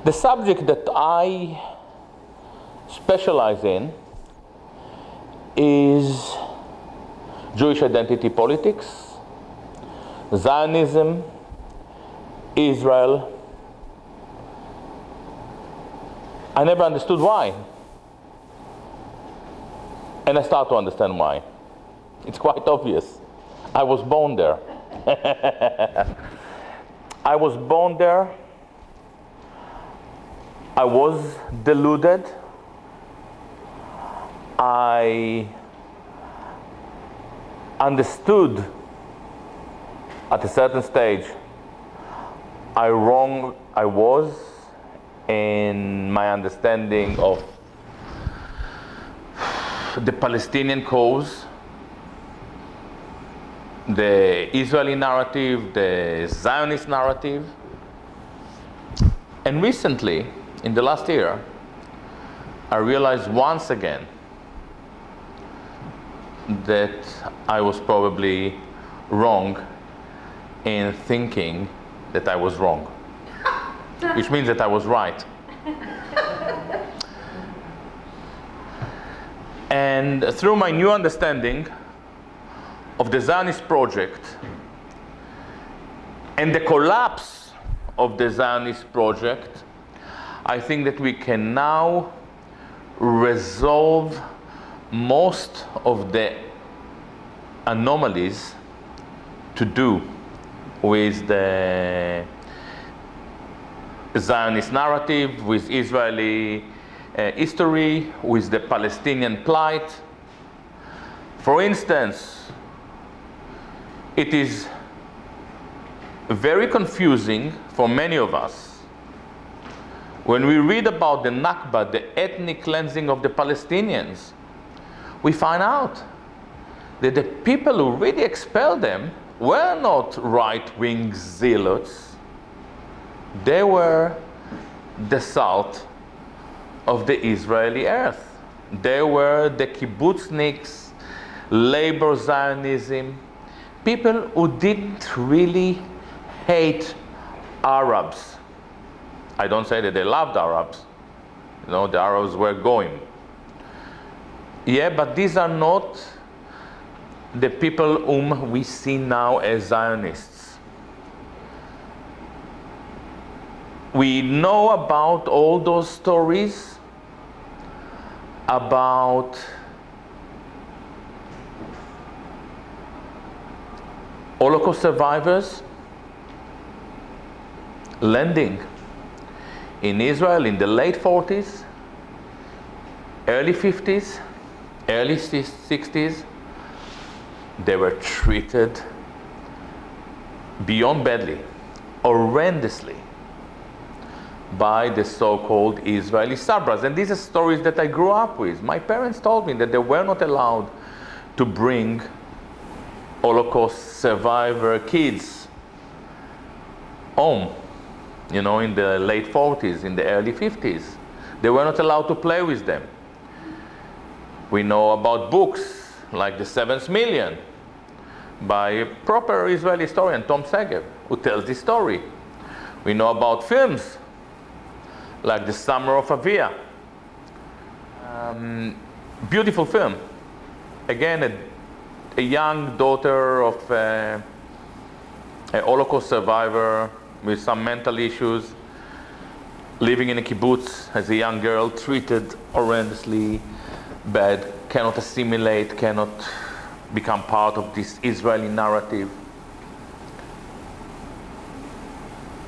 The subject that I specialize in is Jewish identity politics, Zionism, Israel. I never understood why. And I start to understand why. It's quite obvious. I was born there. I was born there. I was deluded. I understood at a certain stage how wrong I was in my understanding of the Palestinian cause, the Israeli narrative, the Zionist narrative. And recently, in the last year, I realized once again that I was probably wrong in thinking that I was wrong, which means that I was right. And through my new understanding of the Zionist project and the collapse of the Zionist project, I think that we can now resolve most of the anomalies to do with the Zionist narrative, with Israeli history, with the Palestinian plight. For instance, it is very confusing for many of us when we read about the Nakba, the ethnic cleansing of the Palestinians. We find out that the people who really expelled them were not right-wing zealots. They were the salt of the Israeli earth. They were the kibbutzniks, labor Zionism, people who didn't really hate Arabs. I don't say that they loved Arabs. You know, the Arabs were going. Yeah, but these are not the people whom we see now as Zionists. We know about all those stories about Holocaust survivors landing in Israel in the late 40s, early 50s, early 60s. They were treated beyond badly, horrendously, by the so-called Israeli Sabras. And these are stories that I grew up with. My parents told me that they were not allowed to bring Holocaust survivor kids home, you know, in the late 40s, in the early 50s. They were not allowed to play with them. We know about books like The Seventh Million by a proper Israeli historian, Tom Segev, who tells this story. We know about films like The Summer of Avia. Beautiful film. Again, a young daughter of a Holocaust survivor with some mental issues, living in a kibbutz as a young girl, treated horrendously bad, cannot assimilate, cannot become part of this Israeli narrative.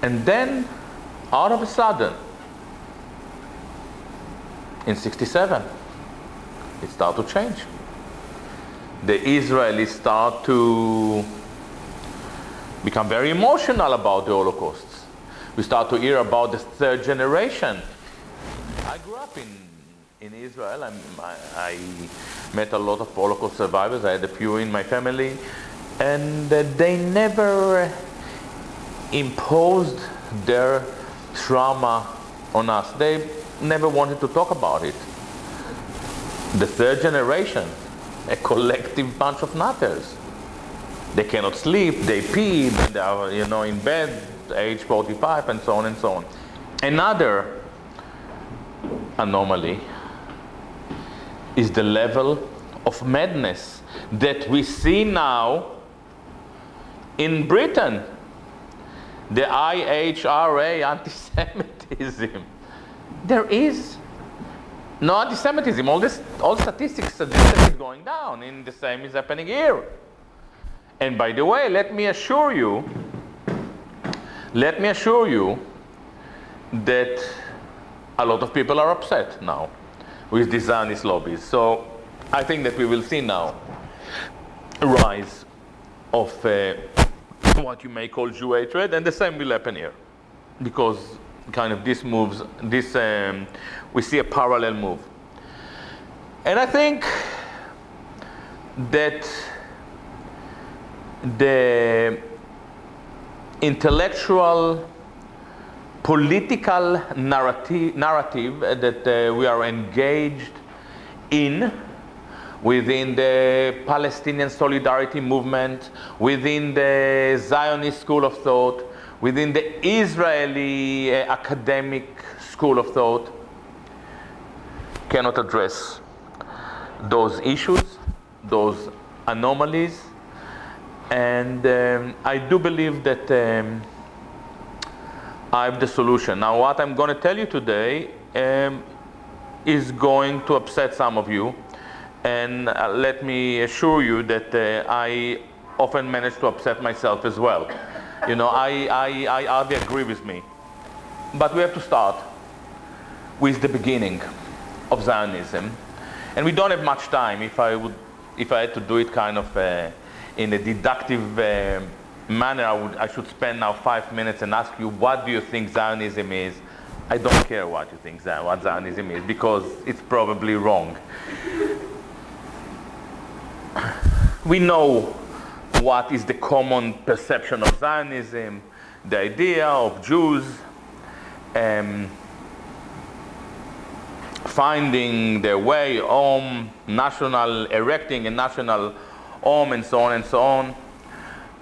And then, out of a sudden, in '67, it started to change. The Israelis start to become very emotional about the Holocaust. We start to hear about the third generation. I grew up in Israel. I met a lot of Holocaust survivors. I had a few in my family. And they never imposed their trauma on us. They never wanted to talk about it. The third generation, a collective bunch of nutters. They cannot sleep, they pee, and they are, you know, in bed, age 45, and so on and so on. Another anomaly is the level of madness that we see now in Britain. The IHRA, anti-Semitism. There is no anti-Semitism. All statistics suggest that it's going down, and the same is happening here. And by the way, let me assure you that a lot of people are upset now with the Zionist lobbies. So I think that we will see now a rise of what you may call Jew hatred, and the same will happen here, because kind of this moves, we see a parallel move. And I think that the intellectual, political narrative that we are engaged in within the Palestinian solidarity movement, within the Zionist school of thought, within the Israeli academic school of thought, cannot address those issues, those anomalies. And I do believe that I have the solution. Now, what I'm going to tell you today is going to upset some of you. And let me assure you that I often manage to upset myself as well. You know, I hardly agree with me. But we have to start with the beginning of Zionism. And we don't have much time. If I had to do it kind of in a deductive manner, I should spend now 5 minutes and ask you, what do you think Zionism is? I don't care what you think what Zionism is, because it's probably wrong. We know what is the common perception of Zionism, the idea of Jews finding their way home, erecting a national home, and so on and so on.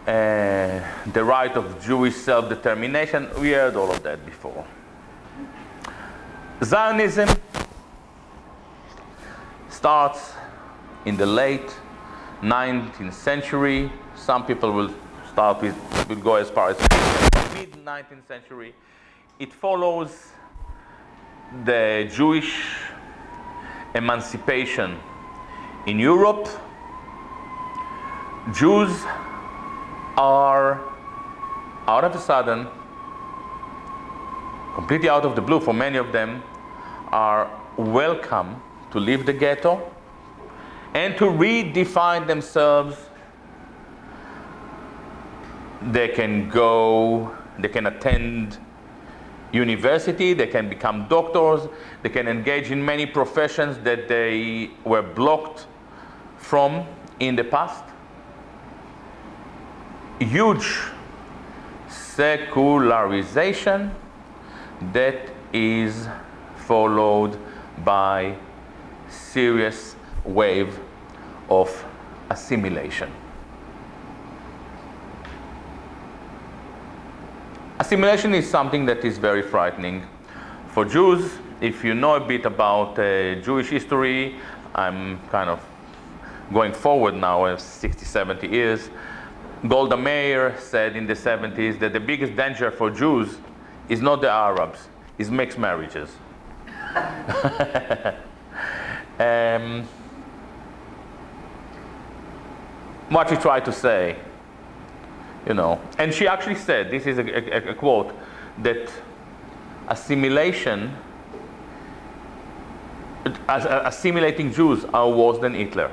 The right of Jewish self-determination. We heard all of that before. Zionism starts in the late 19th century. Some people will go as far as mid-19th century. It follows the Jewish emancipation in Europe. Jews are, out of a sudden, completely out of the blue for many of them, are welcome to leave the ghetto and to redefine themselves. They can attend university, they can become doctors, they can engage in many professions that they were blocked from in the past. Huge secularization that is followed by serious wave of assimilation. Assimilation is something that is very frightening for Jews. If you know a bit about Jewish history, I'm kind of going forward now 60, 70 years. Golda Meir said in the 70s that the biggest danger for Jews is not the Arabs, it's mixed marriages. What she tried to say, you know, and she actually said, this is a quote, that assimilating Jews are worse than Hitler,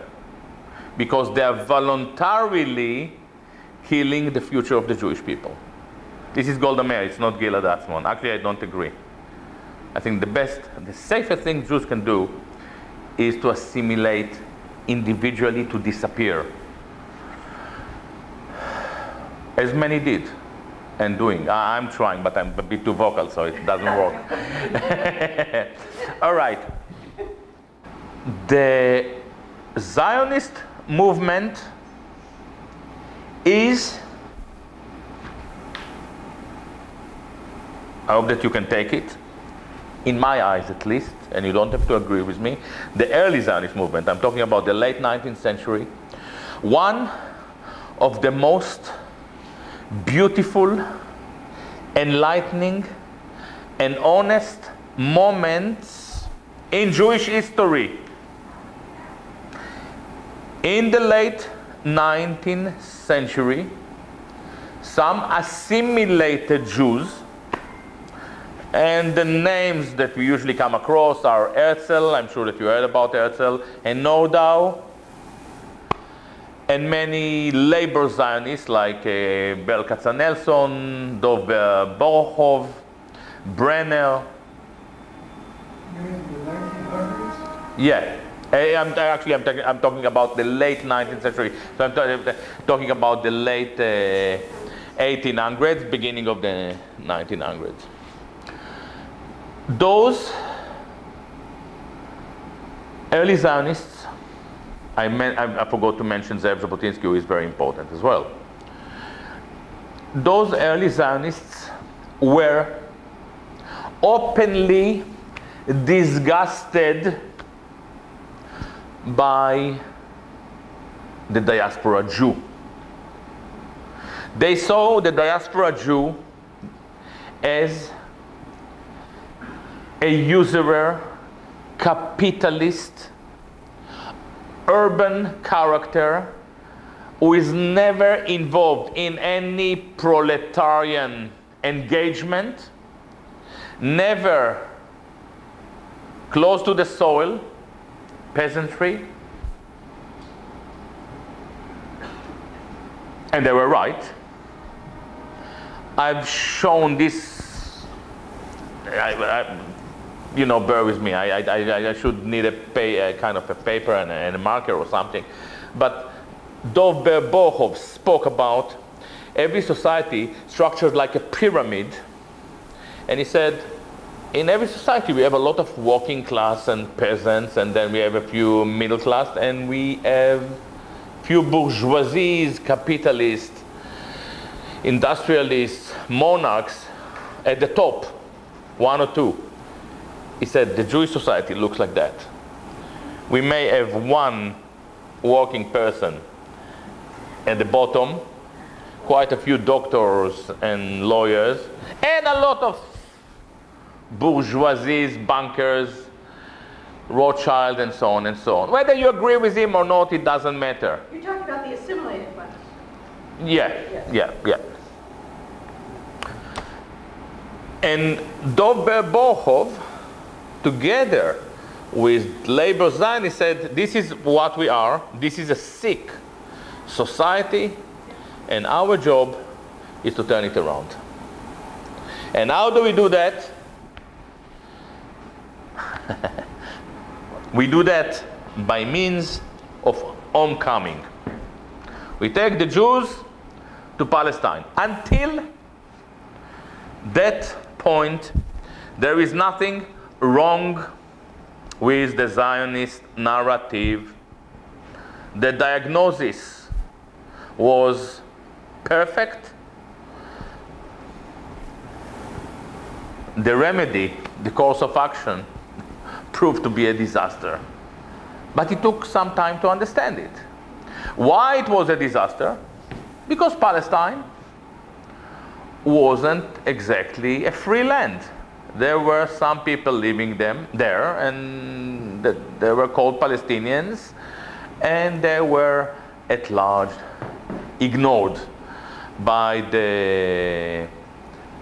because they are voluntarily killing the future of the Jewish people. This is Golda Meir, it's not Gilad Atzmon. Actually, I don't agree. I think the safest thing Jews can do is to assimilate individually, to disappear. As many did and doing. I'm trying, but I'm a bit too vocal, so it doesn't work. All right. The Zionist movement is, I hope that you can take it, in my eyes at least, and you don't have to agree with me, the early Zionist movement, I'm talking about the late 19th century, one of the most beautiful, enlightening, and honest moments in Jewish history. In the late 19th century, some assimilated Jews, and the names that we usually come across are Herzl, I'm sure that you heard about Herzl, and Nordau, and many labor Zionists like Ber Katzenelson, Dov Borochov, Brenner. You mean the 1900s? Yeah. I'm talking about the late 19th century. So I'm talking about the late 1800s, beginning of the 1900s. Those early Zionists, I forgot to mention Zev Jabotinsky, who is very important as well. Those early Zionists were openly disgusted by the diaspora Jew. They saw the diaspora Jew as a usurer, capitalist, urban character who is never involved in any proletarian engagement, never close to the soil, peasantry. And they were right. I've shown this, you know, bear with me. I should need a kind of a paper and a marker or something. But Dov Borochov spoke about every society structured like a pyramid. And he said, in every society we have a lot of working class and peasants, and then we have a few middle class, and we have few bourgeoisies, capitalists, industrialists, monarchs at the top, one or two. He said the Jewish society looks like that. We may have one working person at the bottom, quite a few doctors and lawyers, and a lot of bourgeoisies, bankers, Rothschild, and so on and so on. Whether you agree with him or not, it doesn't matter. You're talking about the assimilated ones. Yeah, Yes. yeah. And Dov Borochov, together with labor Zionists, said, this is what we are. This is a sick society, and our job is to turn it around. And how do we do that? We do that by means of homecoming. We take the Jews to Palestine. Until that point, there is nothing wrong with the Zionist narrative. The diagnosis was perfect. The remedy, the course of action, proved to be a disaster. But it took some time to understand it. Why it was a disaster? Because Palestine wasn't exactly a free land. There were some people living there, and they were called Palestinians, and they were at large ignored by the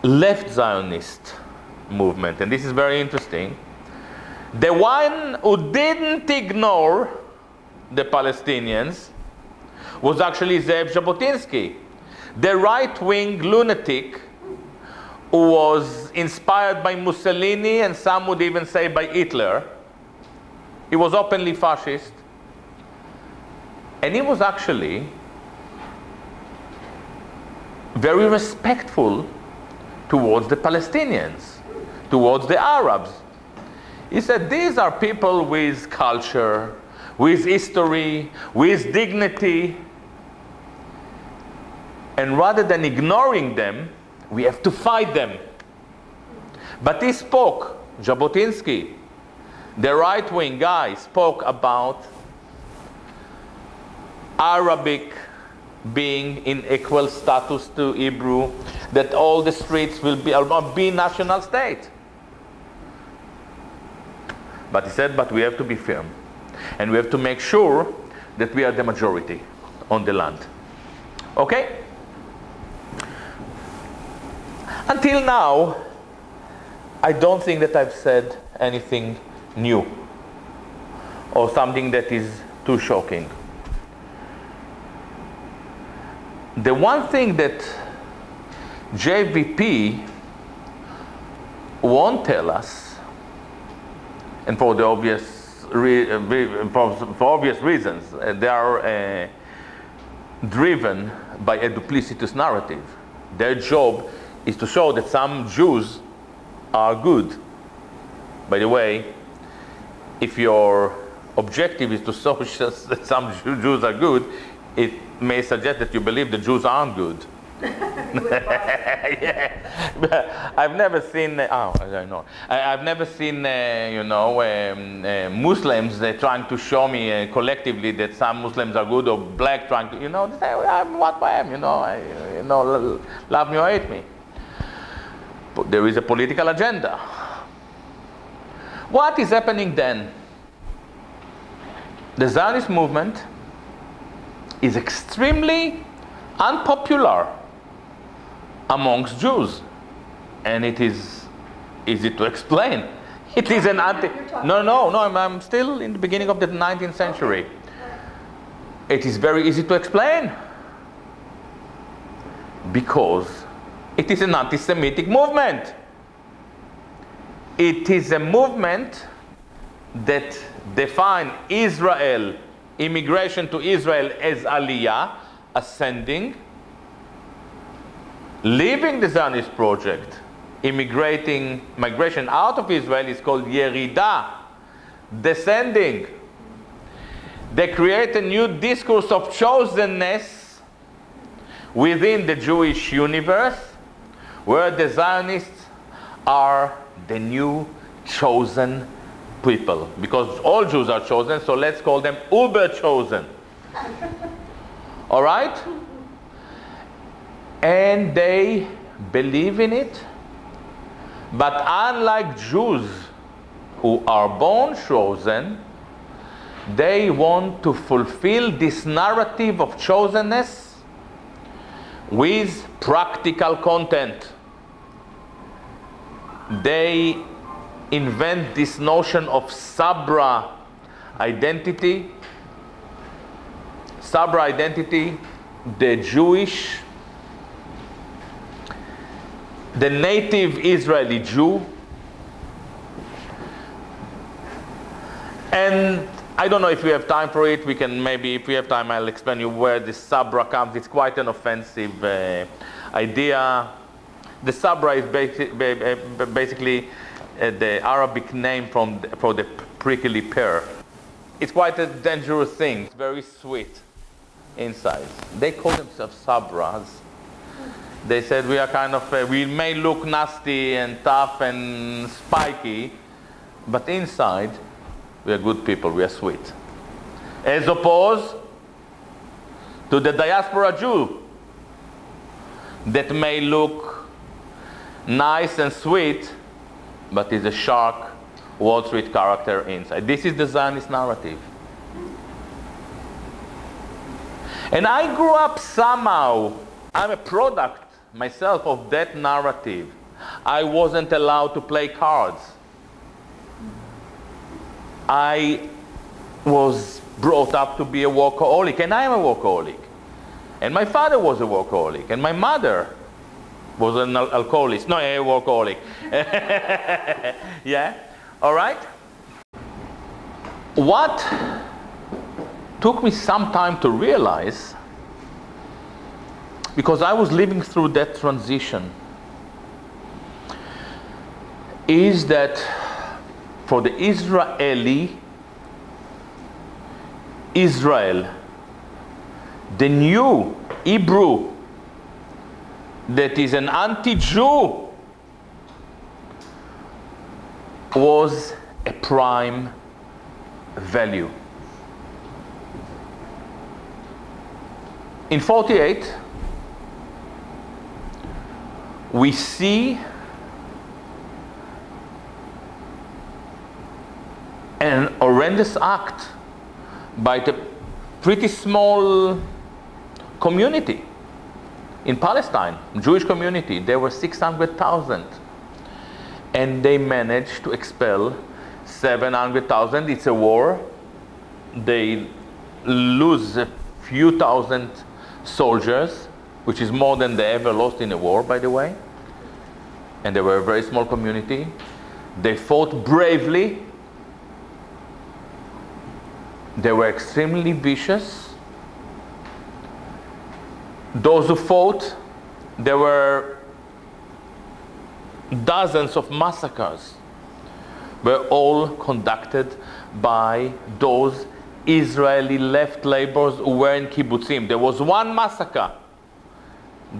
left Zionist movement. And this is very interesting. The one who didn't ignore the Palestinians was actually Zev Jabotinsky, the right-wing lunatic who was inspired by Mussolini, and some would even say by Hitler. He was openly fascist. And he was actually very respectful towards the Palestinians, towards the Arabs. He said, these are people with culture, with history, with dignity. And rather than ignoring them, we have to fight them. But he spoke Jabotinsky, the right-wing guy, spoke about Arabic being in equal status to Hebrew, that all the streets will be national state. But he said, but we have to be firm. And we have to make sure that we are the majority on the land. Okay? Until now, I don't think that I've said anything new or something that is too shocking. The one thing that JVP won't tell us, and for the obvious reasons, they are driven by a duplicitous narrative. Their job is to show that some Jews are good. By the way, if your objective is to show that some Jews are good, it may suggest that you believe the Jews aren't good. Yeah. I've never seen, I've never seen, Muslims trying to show me collectively that some Muslims are good, or black trying to, they say, I'm what I am, love me or hate me. But there is a political agenda. What is happening then? The Zionist movement is extremely unpopular amongst Jews, and it is easy to explain. It is an I'm still in the beginning of the 19th century. It is very easy to explain because it is an anti-Semitic movement. It is a movement that defines Israel, immigration to Israel, as aliyah, ascending, leaving the Zionist project, migration out of Israel is called yerida, descending. They create a new discourse of chosenness within the Jewish universe, where the Zionists are the new chosen people. Because all Jews are chosen, so let's call them uber chosen. All right? And they believe in it. But unlike Jews who are born chosen, they want to fulfill this narrative of chosenness with practical content. They invent this notion of Sabra identity. Sabra identity, the Jewish, the native Israeli Jew. And I don't know if we have time for it. We can maybe, if we have time, I'll explain you where this Sabra comes. It's quite an offensive idea. The Sabra is basically the Arabic name for the prickly pear. It's quite a dangerous thing. It's very sweet inside. They call themselves Sabras. They said we are kind of, we may look nasty and tough and spiky, but inside we are good people, we are sweet. As opposed to the diaspora Jew that may look nice and sweet, but is a shark, Wall Street character inside. This is the Zionist narrative. And I grew up somehow, I'm a product myself of that narrative. I wasn't allowed to play cards. I was brought up to be a workaholic, and I am a workaholic. And my father was a workaholic, and my mother was an alcoholic. No, a workaholic. Yeah? All right? What took me some time to realize, because I was living through that transition, is that for the Israeli, Israel, the new Hebrew that is an anti-Jew, was a prime value. In 48, we see an horrendous act by the pretty small community in Palestine, Jewish community. There were 600,000, and they managed to expel 700,000. It's a war. They lose a few thousand soldiers, which is more than they ever lost in a war, by the way. And they were a very small community. They fought bravely. They were extremely vicious. Those who fought, there were dozens of massacres, were all conducted by those Israeli left laborers who were in kibbutzim. There was one massacre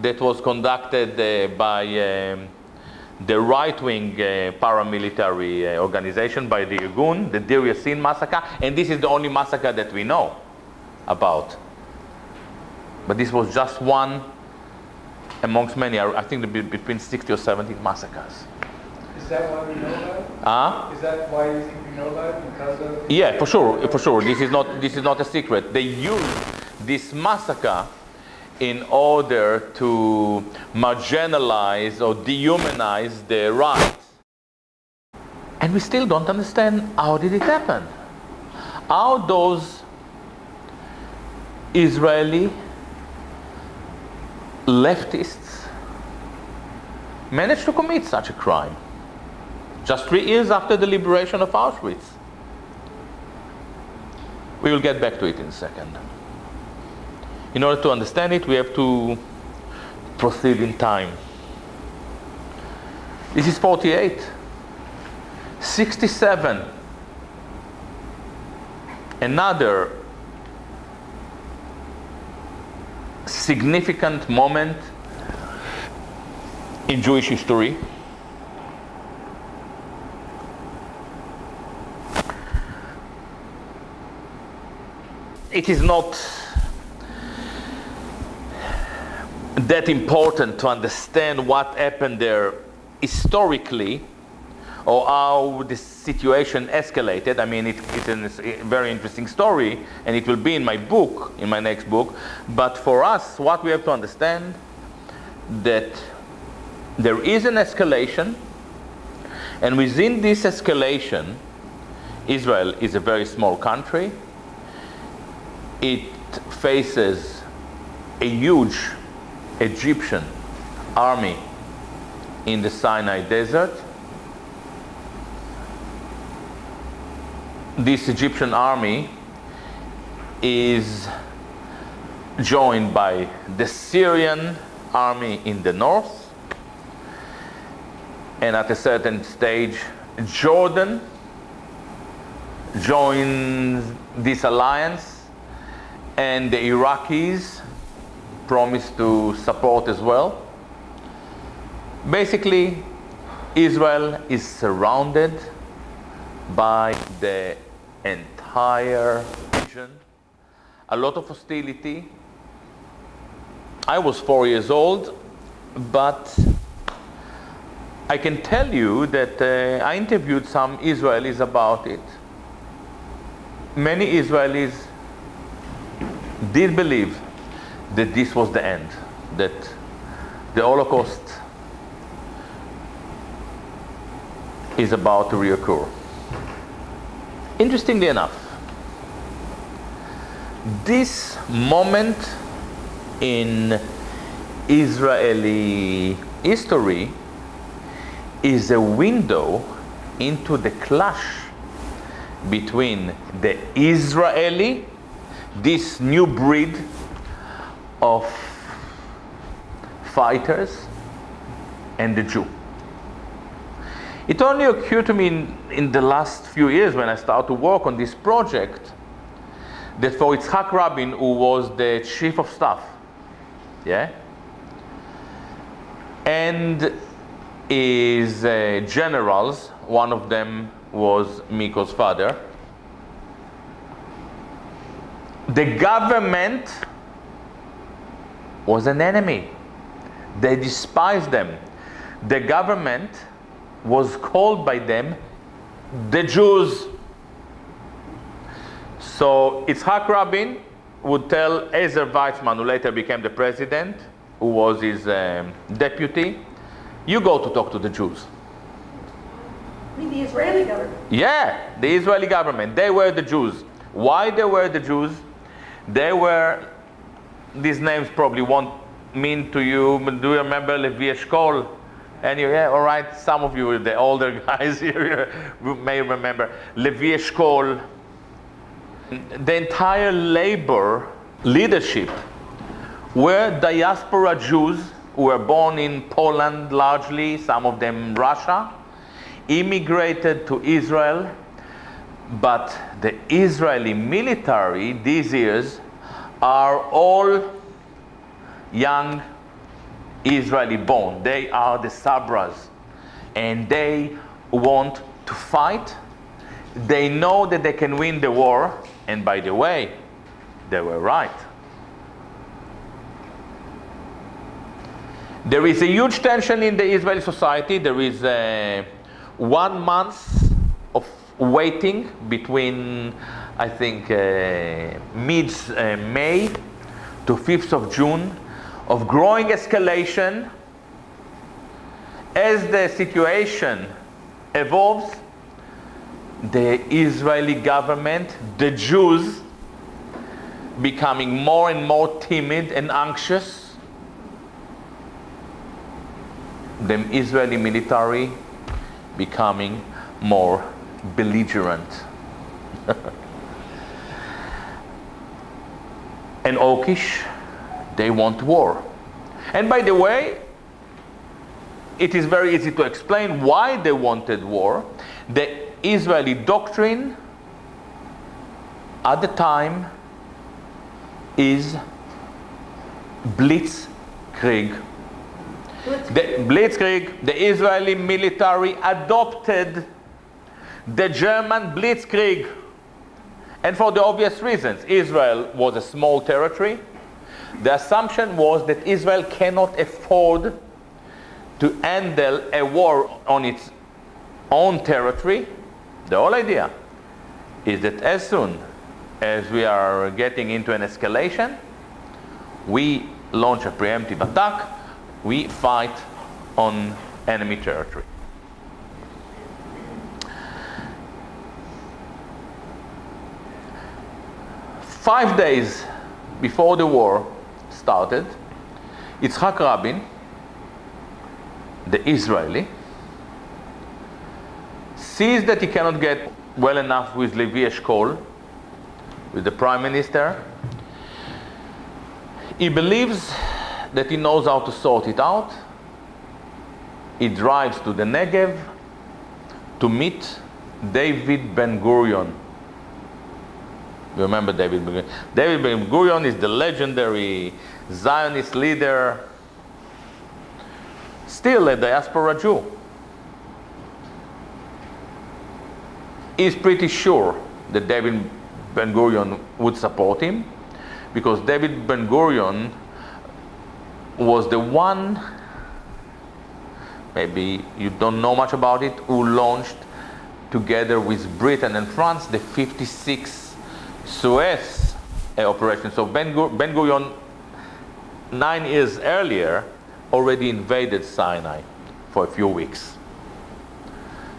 that was conducted by the right-wing paramilitary organization, by the Irgun, the Deir Yassin massacre, and this is the only massacre that we know about. But this was just one amongst many, I think between 60 or 70 massacres. Is that why we know about it? Is that why you think we know about it? Because of... Yeah, for sure. This is not a secret. They used this massacre in order to marginalize or dehumanize the right. And we still don't understand how did it happen. How those Israeli leftists managed to commit such a crime just 3 years after the liberation of Auschwitz. We will get back to it in a second. In order to understand it, we have to proceed in time. This is 48. 67. Another significant moment in Jewish history. It is not that important to understand what happened there historically or how the situation escalated. I mean, it's a very interesting story, and it will be in my book, in my next book. But for us, what we have to understand, that there is an escalation, and within this escalation, Israel is a very small country. It faces a huge Egyptian army in the Sinai desert. This Egyptian army is joined by the Syrian army in the north, and at a certain stage Jordan joins this alliance, and the Iraqis promise to support as well. Basically, Israel is surrounded by the entire region. A lot of hostility. I was 4 years old, but I can tell you that I interviewed some Israelis about it. Many Israelis did believe that this was the end, that the Holocaust is about to reoccur. Interestingly enough, this moment in Israeli history is a window into the clash between the Israeli, this new breed of fighters, and the Jew. It only occurred to me in the last few years when I started to work on this project that for Yitzhak Rabin, who was the chief of staff, yeah, and his generals One of them was Miko's father. The government was an enemy. They despised them. The government was called by them the Jews. So Yitzhak Rabin would tell Ezer Weizmann, who later became the president, who was his deputy, you go to talk to the Jews. I mean the Israeli government. Yeah, the Israeli government. They were the Jews. Why they were the Jews? They were, these names probably won't mean to you, but do you remember Levi Eshkol? And yeah, all right, some of you, the older guys here, may remember Levi Eshkol. The entire labor leadership were diaspora Jews who were born in Poland largely, some of them Russia, immigrated to Israel, but the Israeli military these years are all young Israeli born. They are the Sabras, and they want to fight. They know that they can win the war, and by the way, they were right. There is a huge tension in the Israeli society. There is 1 month of waiting between, I think, mid-May to 5th of June, of growing escalation. As the situation evolves, the Israeli government, the Jews, becoming more and more timid and anxious. The Israeli military becoming more belligerent and hawkish. They want war. And by the way, it is very easy to explain why they wanted war. The Israeli doctrine at the time is blitzkrieg. The blitzkrieg, the Israeli military adopted the German blitzkrieg. And for the obvious reasons. Israel was a small territory. The assumption was that Israel cannot afford to handle a war on its own territory. The whole idea is that as soon as we are getting into an escalation, we launch a preemptive attack, we fight on enemy territory. Five days before the war started, Yitzhak Rabin, the Israeli, sees that he cannot get well enough with Levi Eshkol, with the prime minister. He believes that he knows how to sort it out. He drives to the Negev to meet David Ben-Gurion. You remember David Ben-Gurion? David Ben-Gurion is the legendary Zionist leader, still a diaspora Jew. He's pretty sure that David Ben-Gurion would support him, because David Ben-Gurion was the one, maybe you don't know much about it, who launched together with Britain and France the 56 Suez operation. So Ben-Gurion 9 years earlier already invaded Sinai for a few weeks.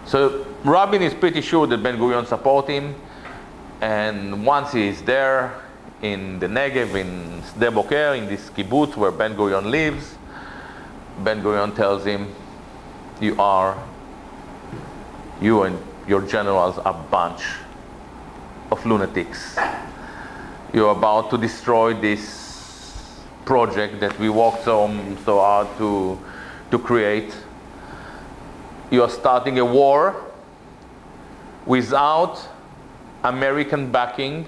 So Rabin is pretty sure that Ben-Gurion support him, and once he is there in the Negev, in Sde Boker, in this kibbutz where Ben-Gurion lives, Ben-Gurion tells him, you and your generals are a bunch of lunatics. You're about to destroy this project that we worked so hard to create. You are starting a war without American backing.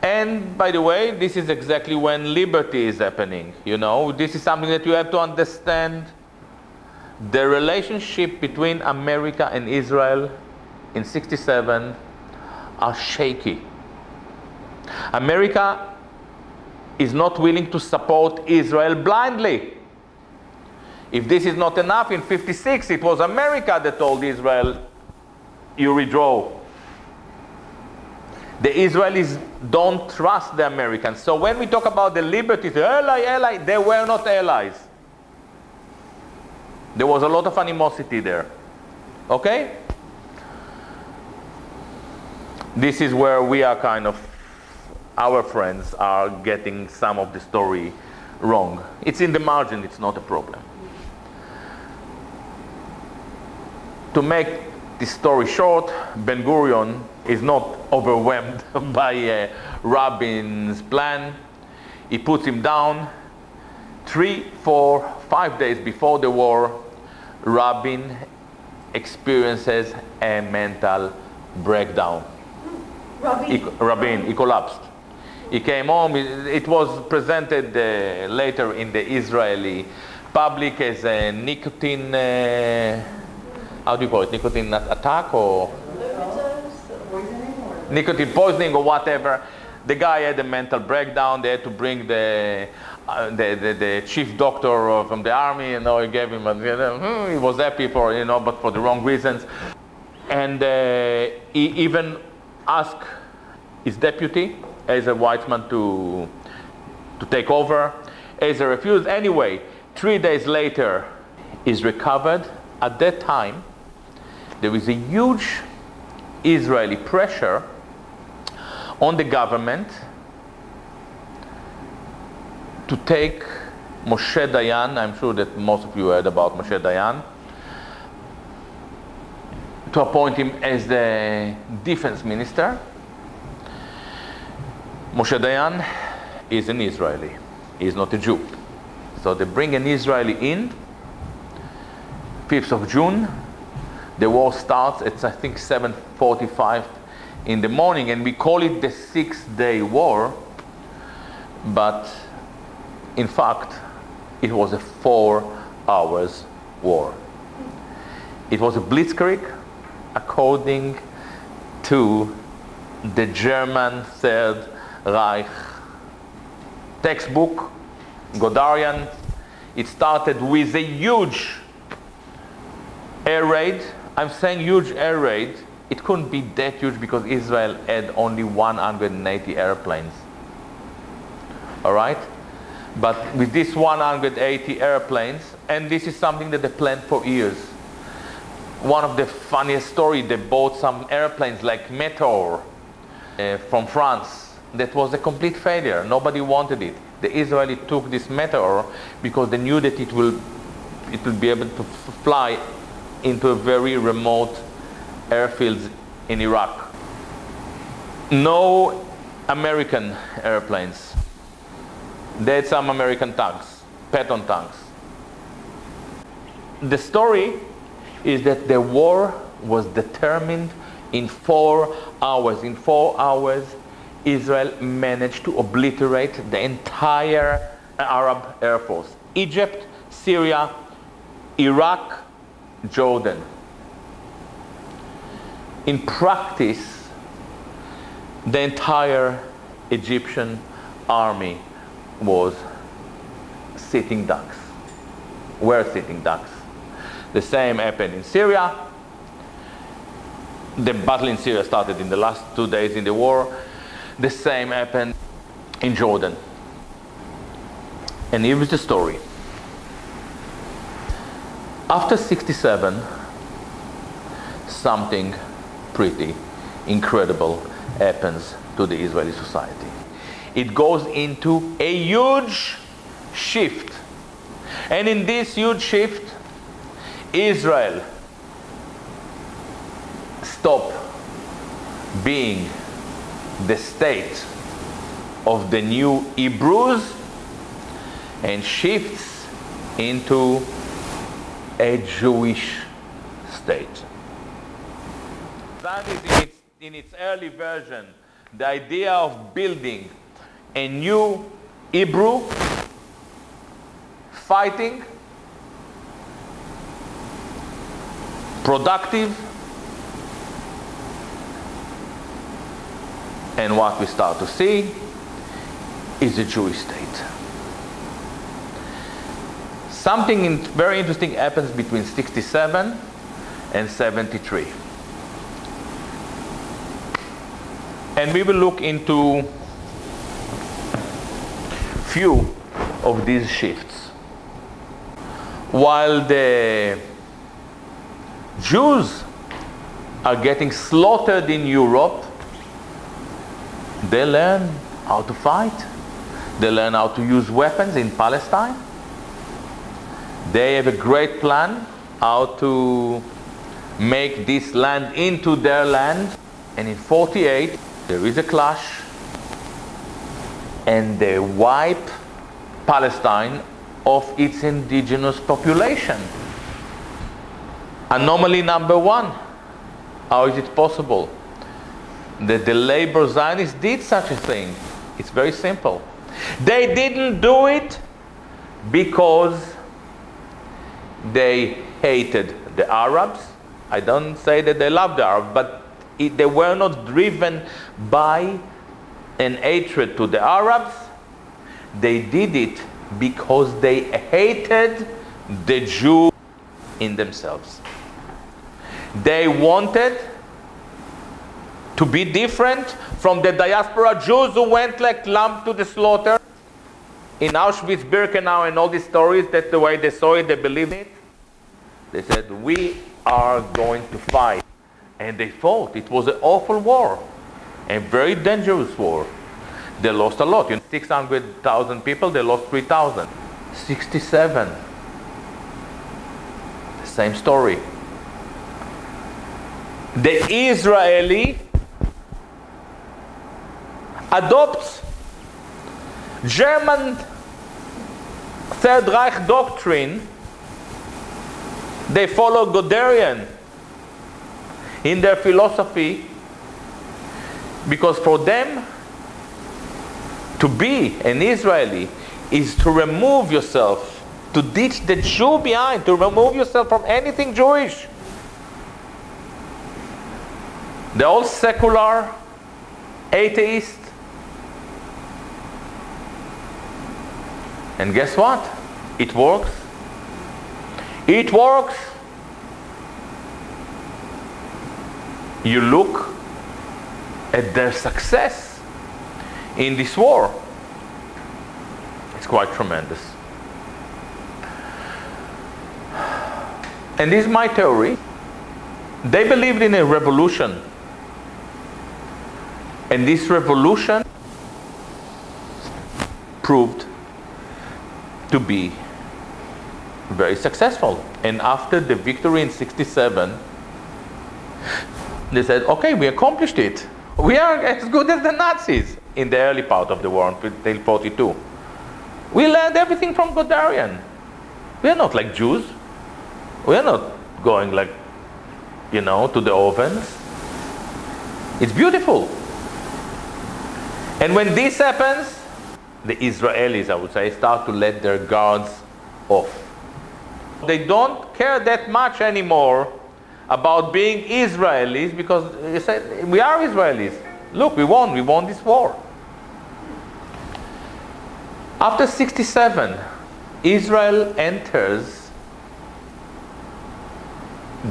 And by the way, this is exactly when liberty is happening. You know, this is something that you have to understand. the relationship between America and Israel in '67 are shaky. America is not willing to support Israel blindly. If this is not enough, in '56 it was America that told Israel, you withdraw. The Israelis don't trust the Americans. So when we talk about the liberties, ally, they were not allies. There was a lot of animosity there. Okay? This is where we are kind of, our friends are getting some of the story wrong. It's in the margin, it's not a problem. To make this story short, Ben-Gurion is not overwhelmed by Rabin's plan. He puts him down. 3, 4, 5 days before the war, Rabin experiences a mental breakdown. Rabin, he collapsed. He came home. It was presented later in the Israeli public as a nicotine, how do you call it, nicotine attack or? Nicotine poisoning or whatever. The guy had a mental breakdown. They had to bring the chief doctor from the army, he gave him he was happy for, but for the wrong reasons. And he even asked his deputy, Ezer Weizmann, to take over. Ezer refused. Anyway, 3 days later, he's recovered. At that time, there is a huge Israeli pressure on the government to take Moshe Dayan, I'm sure that most of you heard about Moshe Dayan, to appoint him as the defense minister. Moshe Dayan is an Israeli. He is not a Jew. So they bring an Israeli in, 5th of June. The war starts at, I think, 7:45 in the morning, and we call it the 6-day war, but in fact, it was a 4 hours war. It was a blitzkrieg according to the German Third Reich textbook, Godarian. It started with a huge air raid. I'm saying huge air raid. It couldn't be that huge because Israel had only 180 airplanes. All right? But with these 180 airplanes, and this is something that they planned for years. One of the funniest stories, they bought some airplanes like Meteor from France. That was a complete failure. Nobody wanted it. The Israelis took this Meteor because they knew that it will be able to fly into a very remote airfields in Iraq. No American airplanes. They had some American tanks, Patton tanks. The story is that the war was determined in 4 hours. In 4 hours, Israel managed to obliterate the entire Arab Air Force. Egypt, Syria, Iraq, Jordan. In practice, the entire Egyptian army was sitting ducks, were sitting ducks. The same happened in Syria. The battle in Syria started in the last 2 days in the war. The same happened in Jordan. And here is the story. After '67, something pretty incredible happens to the Israeli society. It goes into a huge shift. And in this huge shift, Israel stopped being the state of the new Hebrews and shifts into a Jewish state. That is in its early version, the idea of building a new Hebrew fighting productive, and what we start to see is a Jewish state. Something very interesting happens between 67 and 73. And we will look into few of these shifts. While the Jews are getting slaughtered in Europe, they learn how to fight. They learn how to use weapons in Palestine. They have a great plan how to make this land into their land. And in 48, there is a clash, and they wipe Palestine of its indigenous population. Anomaly number one. How is it possible that the labor Zionists did such a thing? It's very simple. They didn't do it because they hated the Arabs. I don't say that they loved the Arabs, but they were not driven by an hatred to the Arabs. They did it because they hated the Jew in themselves. They wanted to be different from the diaspora Jews who went like lamb to the slaughter in Auschwitz, Birkenau, and all these stories. That's the way they saw it, they believed it. They said, we are going to fight. And they fought. It was an awful war, a very dangerous war. They lost a lot. 600,000 people, they lost 3,000. 67, the same story. The Israeli adopts German Third Reich doctrine. They follow Goderian in their philosophy, because for them to be an Israeli is to remove yourself, to ditch the Jew behind, to remove yourself from anything Jewish. They're all secular, atheist. And guess what? It works. It works. You look at their success in this war. It's quite tremendous. And this is my theory. They believed in a revolution. And this revolution proved to be very successful. And after the victory in 67, they said, okay, we accomplished it. We are as good as the Nazis in the early part of the war until 42. We learned everything from Goderian. We are not like Jews. We are not going like, to the ovens. It's beautiful. And when this happens, the Israelis, I would say, start to let their guards off. They don't care that much anymore about being Israelis, because they said, we are Israelis. Look, we won this war. After 67, Israel enters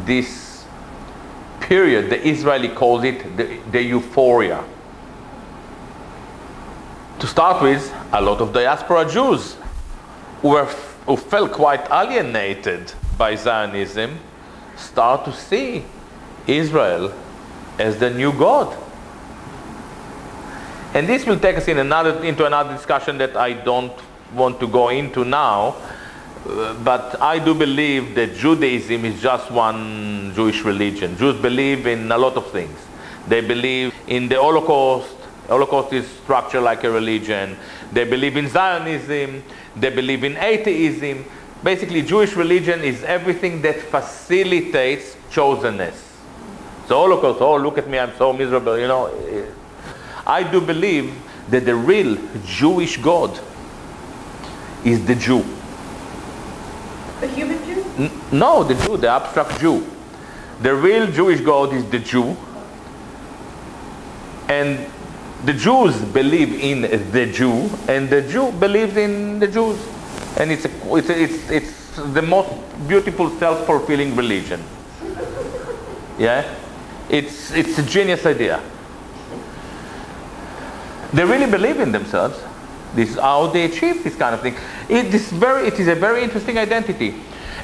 this period, the Israeli calls it the euphoria. To start with, a lot of diaspora Jews who felt quite alienated by Zionism start to see Israel as the new God. And this will take us into another discussion that I don't want to go into now, but I do believe that Judaism is just one Jewish religion. Jews believe in a lot of things. They believe in the Holocaust. Holocaust is structured like a religion. They believe in Zionism. They believe in atheism. Basically, Jewish religion is everything that facilitates chosenness. So Holocaust, oh, look at me, I'm so miserable, I do believe that the real Jewish God is the Jew. The human Jew? No, the Jew, the abstract Jew. The real Jewish God is the Jew, and the Jews believe in the Jew, and the Jew believes in the Jews, and it's the most beautiful self-fulfilling religion. Yeah, it's a genius idea. They really believe in themselves. This is how they achieve this kind of thing. It is a very interesting identity.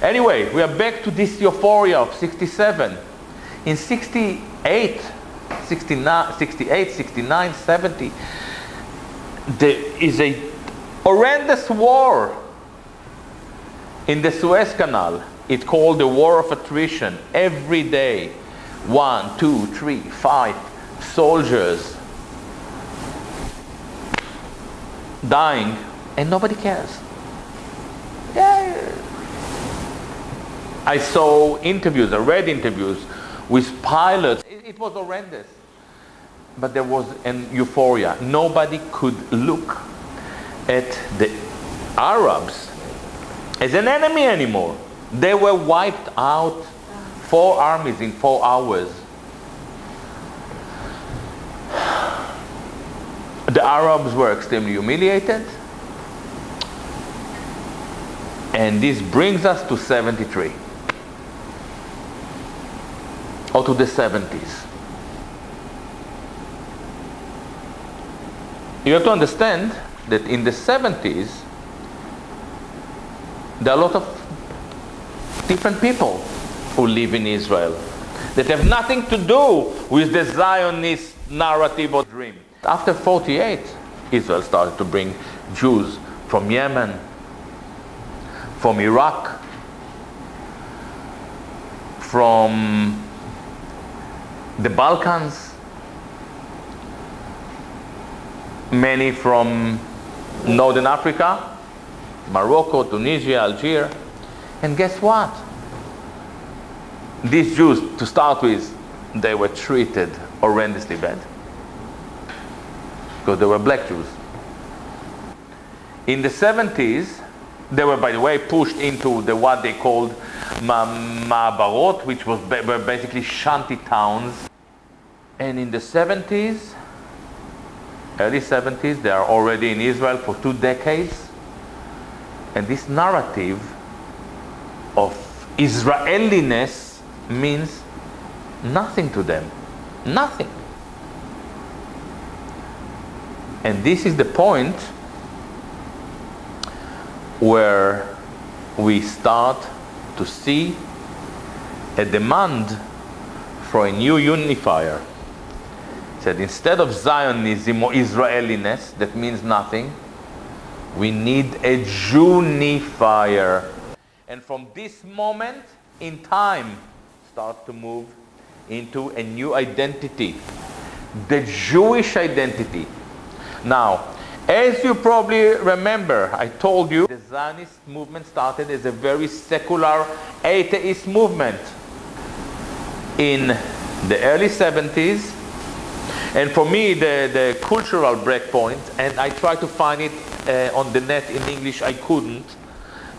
Anyway, we are back to this euphoria of 67. In 68, 69, 70, there is a horrendous war in the Suez Canal. It's called the War of Attrition. Every day, 1, 2, 3, 5 soldiers dying, and nobody cares. Yeah. I saw interviews, I read interviews with pilots. It was horrendous. But there was an euphoria. Nobody could look at the Arabs as an enemy anymore. They were wiped out, 4 armies in 4 hours. The Arabs were extremely humiliated. And this brings us to 73. Or to the 70s. You have to understand that in the 70s, there are a lot of different people who live in Israel that have nothing to do with the Zionist narrative or dream. After 48, Israel started to bring Jews from Yemen, from Iraq, from the Balkans, many from Northern Africa, Morocco, Tunisia, Algeria. And guess what? These Jews, to start with, they were treated horrendously bad. Because they were black Jews. In the 70s, they were, by the way, pushed into what they called ma'abarot, which were basically shanty towns. And in the 70s, early 70s, they are already in Israel for 2 decades. And this narrative of Israeliness means nothing to them. Nothing. And this is the point where we start to see a demand for a new unifier. Said instead of Zionism or Israeliness, that means nothing, we need a Junifier. And from this moment in time, start to move into a new identity, the Jewish identity. Now, as you probably remember, I told you the Zionist movement started as a very secular atheist movement in the early 70s. And for me, the cultural breakpoint, and I tried to find it on the net in English, I couldn't.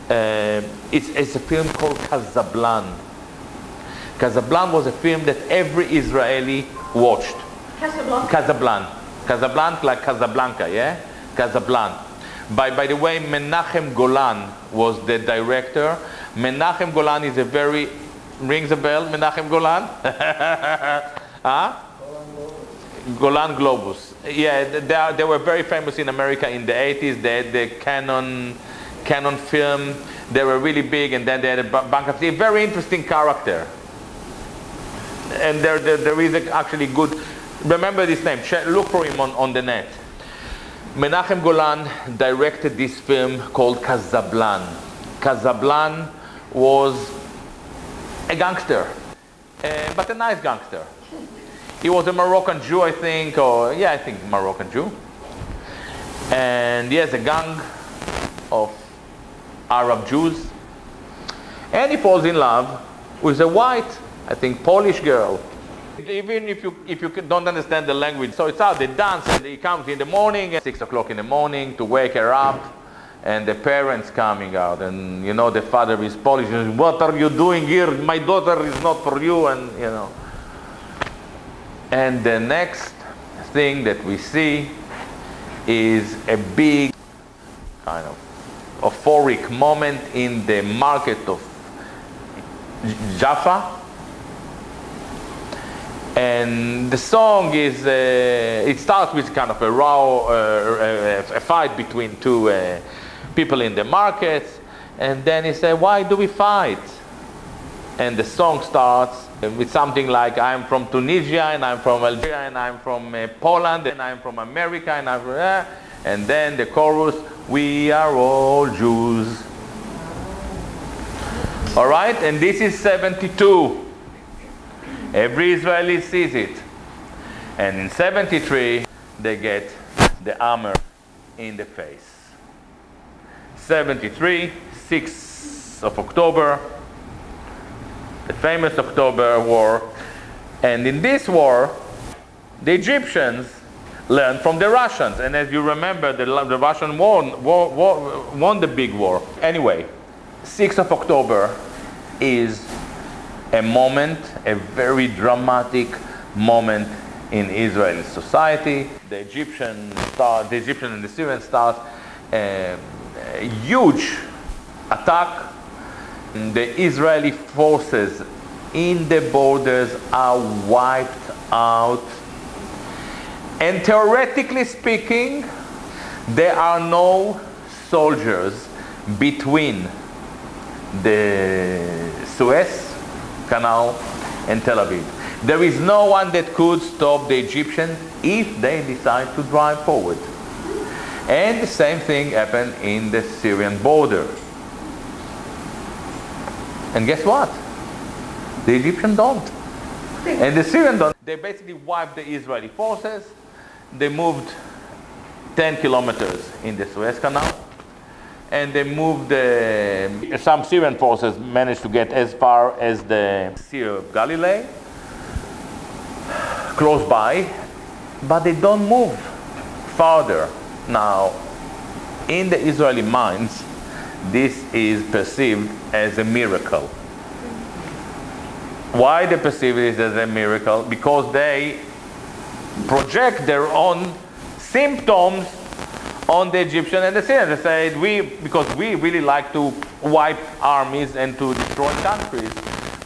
It's a film called Casablanca. Casablanca was a film that every Israeli watched. Casablanca, like Casablanca, yeah? Casablanca. By the way, Menachem Golan was the director. Menachem Golan is a very... Rings a bell, Menachem Golan? Huh? Golan Globus. Yeah, they were very famous in America in the 80s. They had the Canon film. They were really big, and then they had a bankruptcy. A very interesting character. And there is actually good... Remember this name. Look for him on the net. Menachem Golan directed this film called Casablanca. Casablanca was a gangster, but a nice gangster. He was a Moroccan Jew, I think, I think Moroccan Jew. And he has a gang of Arab Jews. And he falls in love with a white, I think, Polish girl. Even if you don't understand the language, so it's how they dance, and he comes in the morning at 6 o'clock in the morning to wake her up, and the parents coming out, and you know the father is Polish, and what are you doing here? My daughter is not for you, and you know. And the next thing that we see is a big kind of euphoric moment in the market of Jaffa. And the song is, it starts with kind of a row, a fight between two people in the market. And then he said, why do we fight? And the song starts with something like, I'm from Tunisia, and I'm from Algeria, and I'm from Poland, and I'm from America, and I'm from... and then the chorus, we are all Jews. All right, and this is 72. Every Israeli sees it. And in 73, they get the hammer in the face. 73, 6th of October, the famous October War. And in this war, the Egyptians learned from the Russians. And as you remember, the Russian won the big war. Anyway, 6th of October is a moment, a very dramatic moment in Israeli society. The Egyptian and the Syrians start a huge attack. The Israeli forces in the borders are wiped out. And theoretically speaking, there are no soldiers between the Suez Canal and Tel Aviv. There is no one that could stop the Egyptians if they decide to drive forward. And the same thing happened in the Syrian border. And guess what? The Egyptians don't. And the Syrians don't. They basically wiped the Israeli forces. They moved 10 kilometers in the Suez Canal. And they moved, some Syrian forces managed to get as far as the Sea of Galilee, close by, but they don't move farther. Now, in the Israeli minds, this is perceived as a miracle. Why they perceive it as a miracle? Because they project their own symptoms on the Egyptian and the Syrians. They said, because we really like to wipe armies and to destroy countries.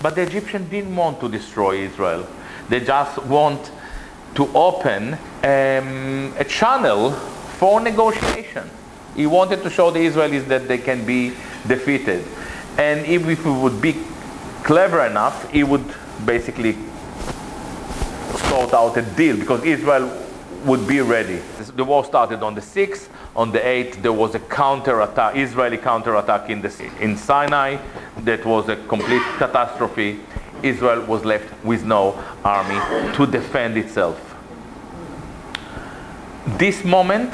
But the Egyptians didn't want to destroy Israel. They just want to open a channel for negotiation. He wanted to show the Israelis that they can be defeated. And if we would be clever enough, he would basically sort out a deal, because Israel would be ready. The war started on the 6th. On the 8th, there was a counterattack, Israeli counterattack in Sinai. That was a complete catastrophe. Israel was left with no army to defend itself. This moment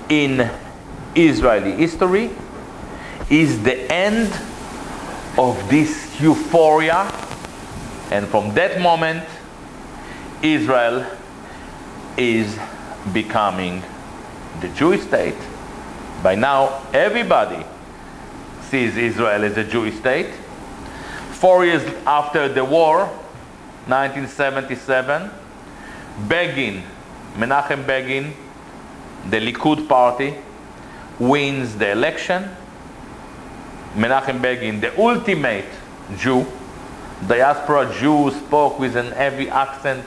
in Israeli history is the end of this euphoria, and from that moment, Israel is becoming the Jewish state. By now, everybody sees Israel as a Jewish state. 4 years after the war, 1977, Menachem Begin, the Likud party, wins the election. Menachem Begin, the ultimate Jew, diaspora Jew, spoke with an heavy accent,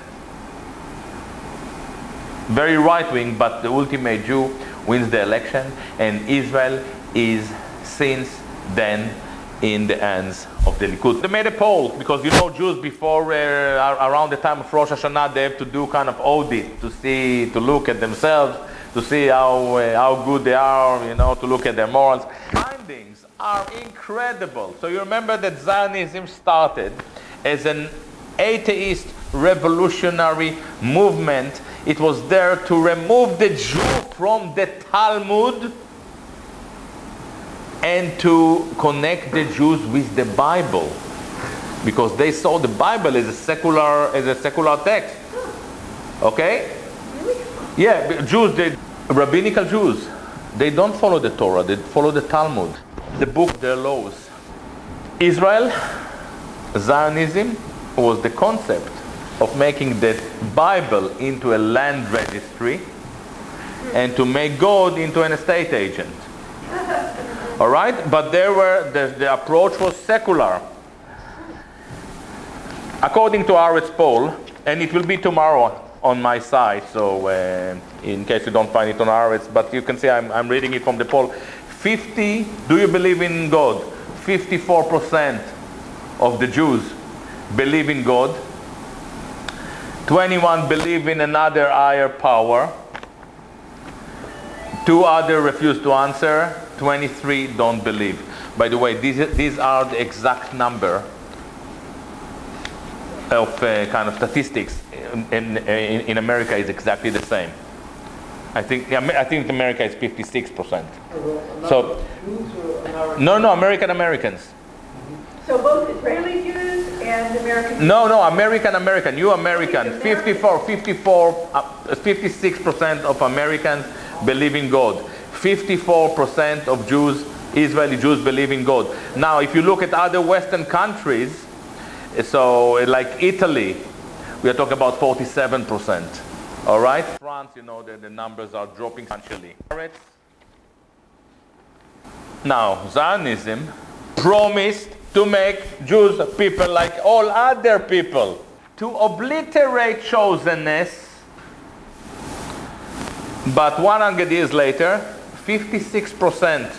very right-wing, but the ultimate Jew, wins the election, and Israel is since then in the hands of the Likud. They made a poll, because you know Jews before, around the time of Rosh Hashanah, they have to do kind of audit to look at themselves, to see how good they are, you know, to look at their morals. Findings are incredible. So you remember that Zionism started as an atheist revolutionary movement. It was there to remove the Jew from the Talmud and to connect the Jews with the Bible, because they saw the Bible as a secular text. Okay? Really? Yeah, Jews, Rabbinical Jews, they don't follow the Torah, they follow the Talmud, the book, their laws. Israel, Zionism, was the concept of making the Bible into a land registry and to make God into an estate agent. All right? But the approach was secular. According to Haaretz poll, and it will be tomorrow on my site, so in case you don't find it on Haaretz, but you can see I'm reading it from the poll. Do you believe in God? 54% of the Jews believe in God. 21 believe in another higher power. 2 others refuse to answer. 23 don't believe. By the way, these are the exact number of kind of statistics. In America is exactly the same. I think America is 56%. So no, Americans. So both Israeli Jews and American. No, American. You American. 56% of Americans believe in God. 54% of Israeli Jews believe in God. Now, if you look at other Western countries, so like Italy, we are talking about 47%. All right? France, you know that the numbers are dropping substantially. Now, Zionism promised to make Jews people like all other people, to obliterate chosenness. But 100 years later, 56%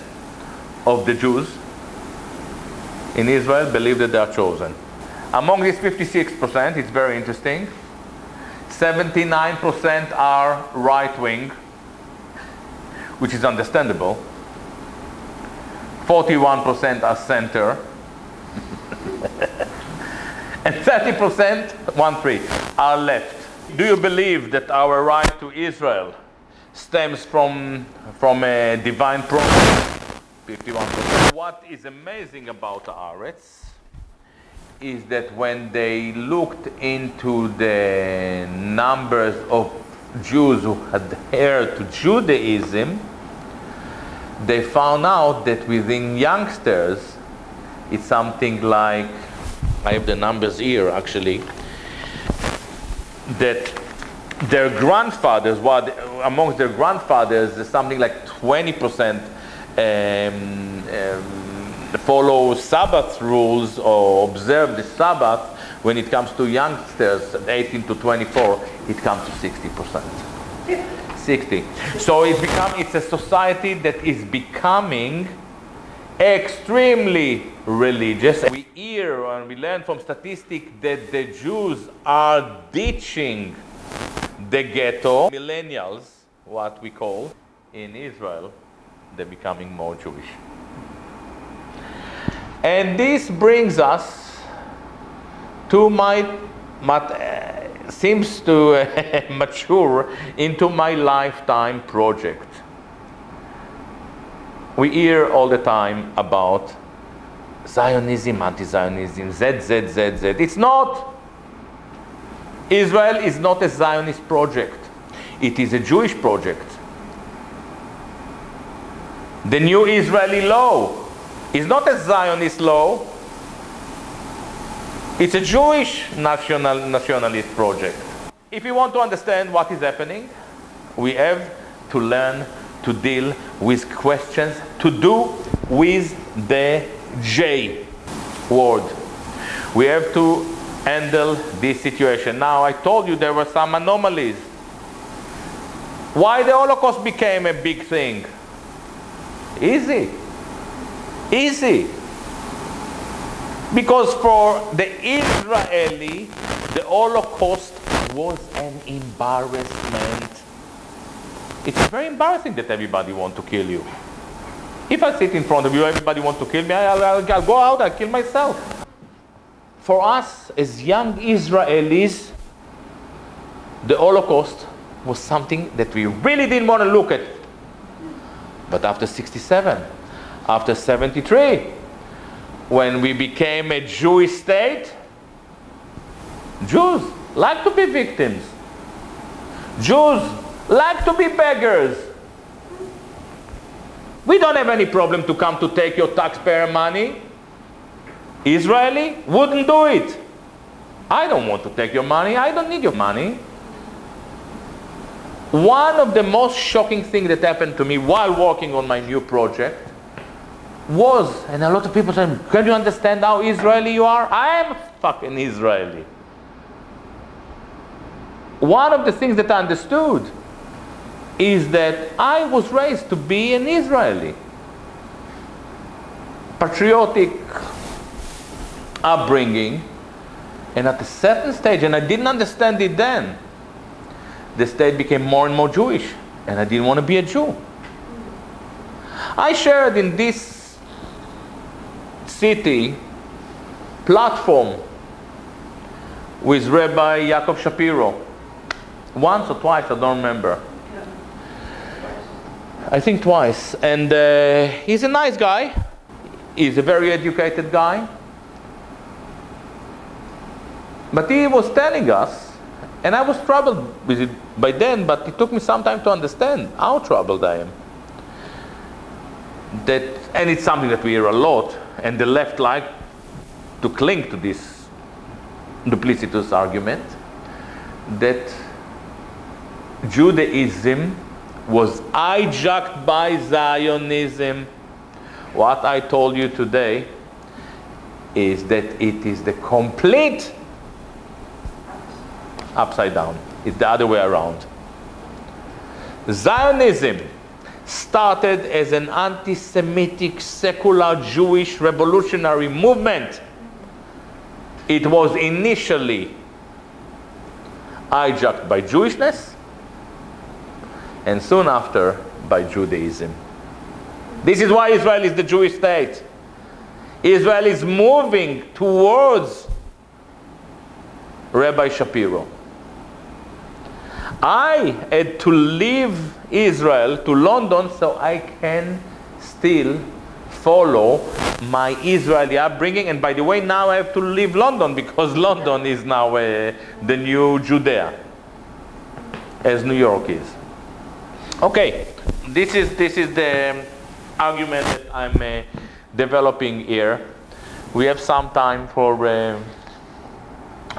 of the Jews in Israel believe that they are chosen. Among these 56%, it's very interesting, 79% are right-wing, which is understandable. 41% are center. And 30%, 1/3, are left. Do you believe that our right to Israel stems from a divine promise? 51%. What is amazing about Haaretz is that when they looked into the numbers of Jews who adhered to Judaism, they found out that within youngsters, it's something like, I have the numbers here actually, that their grandfathers, amongst their grandfathers, something like 20% follow Sabbath rules or observe the Sabbath. When it comes to youngsters, 18 to 24, it comes to 60%. 60. So it's a society that is becoming extremely religious. We hear and we learn from statistics that the Jews are ditching the ghetto. Millennials, what we call in Israel, they're becoming more Jewish. And this brings us to seems to mature into my lifetime project. We hear all the time about Zionism, anti-Zionism, Z. It's not. Israel is not a Zionist project. It is a Jewish project. The new Israeli law is not a Zionist law. It's a Jewish nationalist project. If you want to understand what is happening, we have to learn to deal with questions to do with the J word. We have to handle this situation. Now, I told you there were some anomalies. Why the Holocaust became a big thing? Easy. Because for the Israeli, the Holocaust was an embarrassment. It's very embarrassing that everybody wants to kill you. If I sit in front of you, everybody wants to kill me, I'll go out and kill myself. For us, as young Israelis, the Holocaust was something that we really didn't want to look at. But after 67, after 73, when we became a Jewish state, Jews like to be victims. Jews like to be beggars. We don't have any problem to come to take your taxpayer money. Israeli wouldn't do it. I don't want to take your money. I don't need your money. One of the most shocking things that happened to me while working on my new project was, and a lot of people said, can you understand how Israeli you are? I am fucking Israeli. One of the things that I understood is that I was raised to be an Israeli. Patriotic upbringing, and at a certain stage, and I didn't understand it then, the state became more and more Jewish, and I didn't want to be a Jew. I shared in this city platform with Rabbi Yaakov Shapiro. Once or twice, I don't remember. I think twice. And he's a nice guy. He's a very educated guy. But he was telling us, and I was troubled with it by then, but it took me some time to understand how troubled I am. That, and it's something that we hear a lot, and the left like to cling to this duplicitous argument, that Judaism was hijacked by Zionism. What I told you today is that it is the complete upside down. It's the other way around. Zionism started as an anti-Semitic, secular, Jewish revolutionary movement. It was initially hijacked by Jewishness, and soon after by Judaism. This is why Israel is the Jewish state. Israel is moving towards Rabbi Shapiro. I had to leave Israel to London so I can still follow my Israeli upbringing. And by the way, now I have to leave London because London is now the new Judea, as New York is. Okay, this is the argument that I'm developing here. We have some time for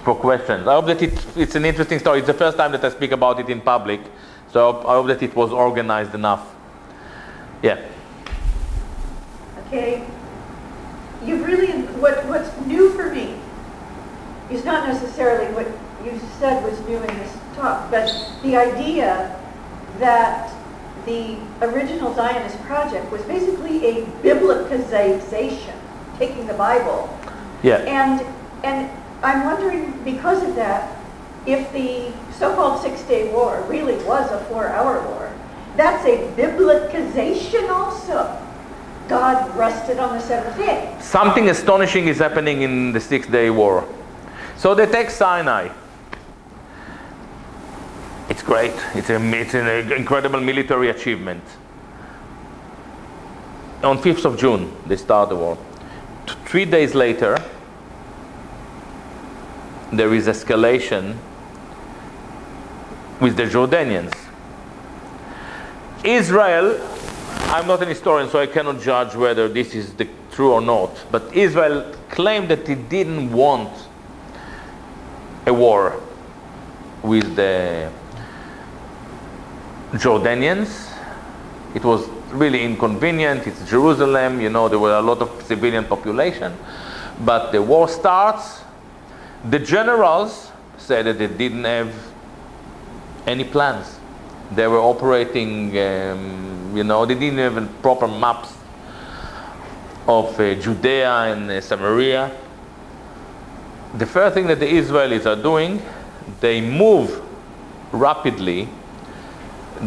questions. I hope that it's an interesting story. It's the first time that I speak about it in public, so I hope that it was organized enough. Yeah. Okay. You really, what's new for me is not necessarily what you said was new in this talk, but the idea that the original Zionist project was basically a biblicization, taking the Bible. Yeah. And I'm wondering, because of that, if the so-called Six-Day War really was a 4-hour war, that's a biblicization also. God rested on the seventh day. Something astonishing is happening in the Six-Day War. So they take Sinai. It's great. It's an incredible military achievement. On 5th of June, they start the war. 3 days later, there is escalation with the Jordanians. Israel, I'm not an historian, so I cannot judge whether this is true or not, but Israel claimed that it didn't want a war with the Jordanians. It was really inconvenient. It's Jerusalem, you know, there were a lot of civilian population. But the war starts. The generals said that they didn't have any plans. They were operating, you know, they didn't have proper maps of Judea and Samaria. The first thing that the Israelis are doing, they move rapidly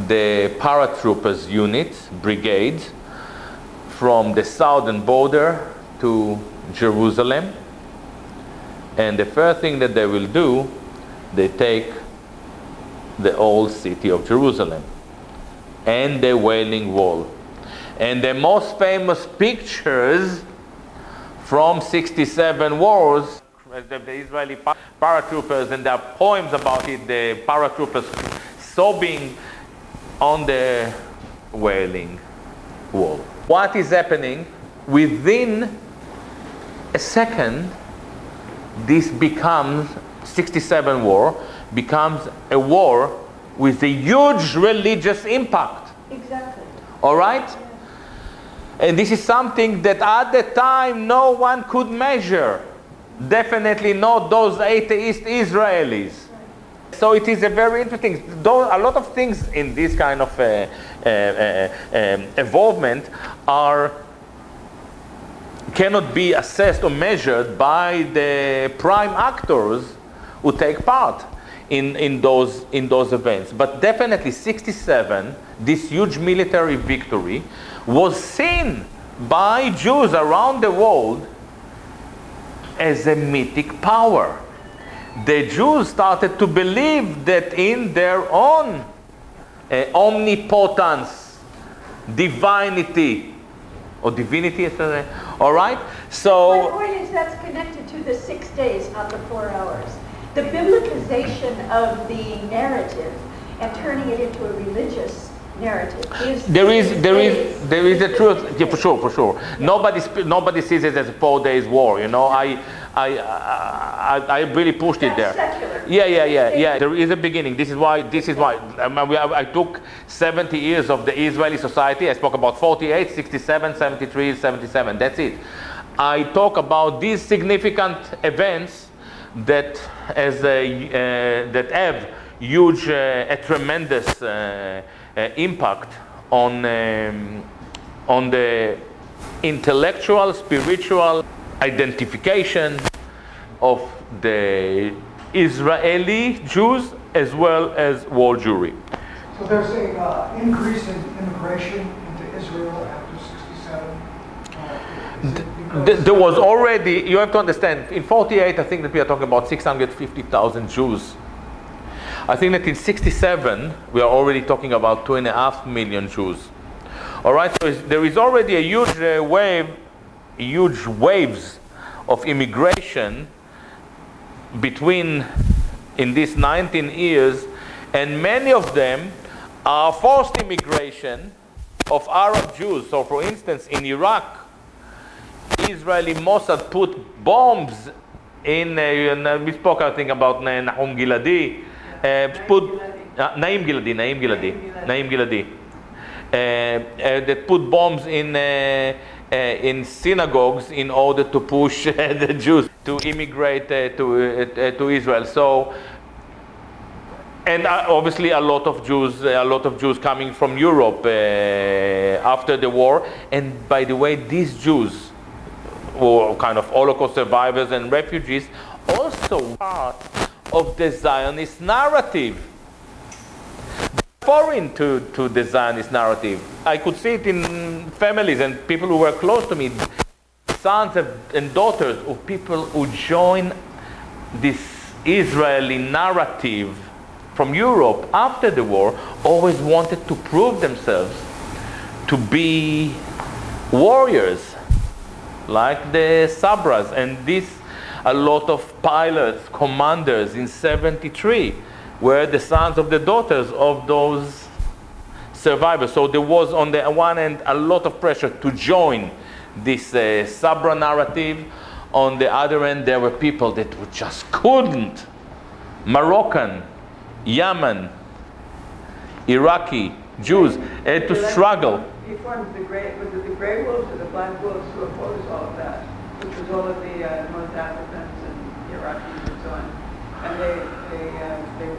the paratroopers unit, brigade, from the southern border to Jerusalem. And the first thing that they will do, they take the old city of Jerusalem and the Wailing Wall. And the most famous pictures from 67 wars, the Israeli paratroopers, and there are poems about it, the paratroopers sobbing on the Wailing wall. What is happening? Within a second, this becomes, 67 war becomes a war with a huge religious impact. Exactly. All right? And this is something that at the time no one could measure. Definitely not those atheist Israelis. So it is a very interesting, though a lot of things in this kind of involvement cannot be assessed or measured by the prime actors who take part in those events. But definitely 67, this huge military victory, was seen by Jews around the world as a mythic power. The Jews started to believe that in their own omnipotence, divinity, or divinity, all right? So my point is that's connected to the 6 days, not the 4 hours. The biblicization of the narrative and turning it into a religious narrative is there is a truth, yeah, for sure. Yeah. Nobody sees it as a 4 days war. You know, I really pushed it there. Secular. Yeah. There is a beginning. This is why I took 70 years of the Israeli society. I spoke about 48, 67, 73, 77. That's it. I talk about these significant events that have huge, a tremendous impact on the intellectual, spiritual identification of the Israeli Jews as well as world Jewry. So there's an increase in immigration into Israel after 67. There was already, you have to understand, in 48 I think that we are talking about 650,000 Jews. I think that in 67 we are already talking about 2.5 million Jews. All right, so there is already a huge huge waves of immigration in these 19 years, and many of them are forced immigration of Arab Jews. So for instance, in Iraq, Israeli Mossad put bombs in, we spoke I think about Nahum Giladi, Naim Giladi, that put bombs in synagogues in order to push the Jews to immigrate to Israel. So, and obviously a lot of Jews coming from Europe after the war. And by the way, these Jews were kind of Holocaust survivors and refugees, also part of the Zionist narrative. Foreign to the Zionist narrative. I could see it in families and people who were close to me, sons and daughters of people who joined this Israeli narrative from Europe after the war, always wanted to prove themselves to be warriors like the Sabras, and a lot of pilots, commanders in 73 were the sons of the daughters of those survivors. So there was on the one hand a lot of pressure to join this Sabra narrative. On the other end, there were people that just couldn't. Moroccan, Yemen, Iraqi Jews had to struggle. You formed was it the Grey Wolves or the Black Wolves who opposed all of that, which was all of the North Africans and Iraqis and so on, and they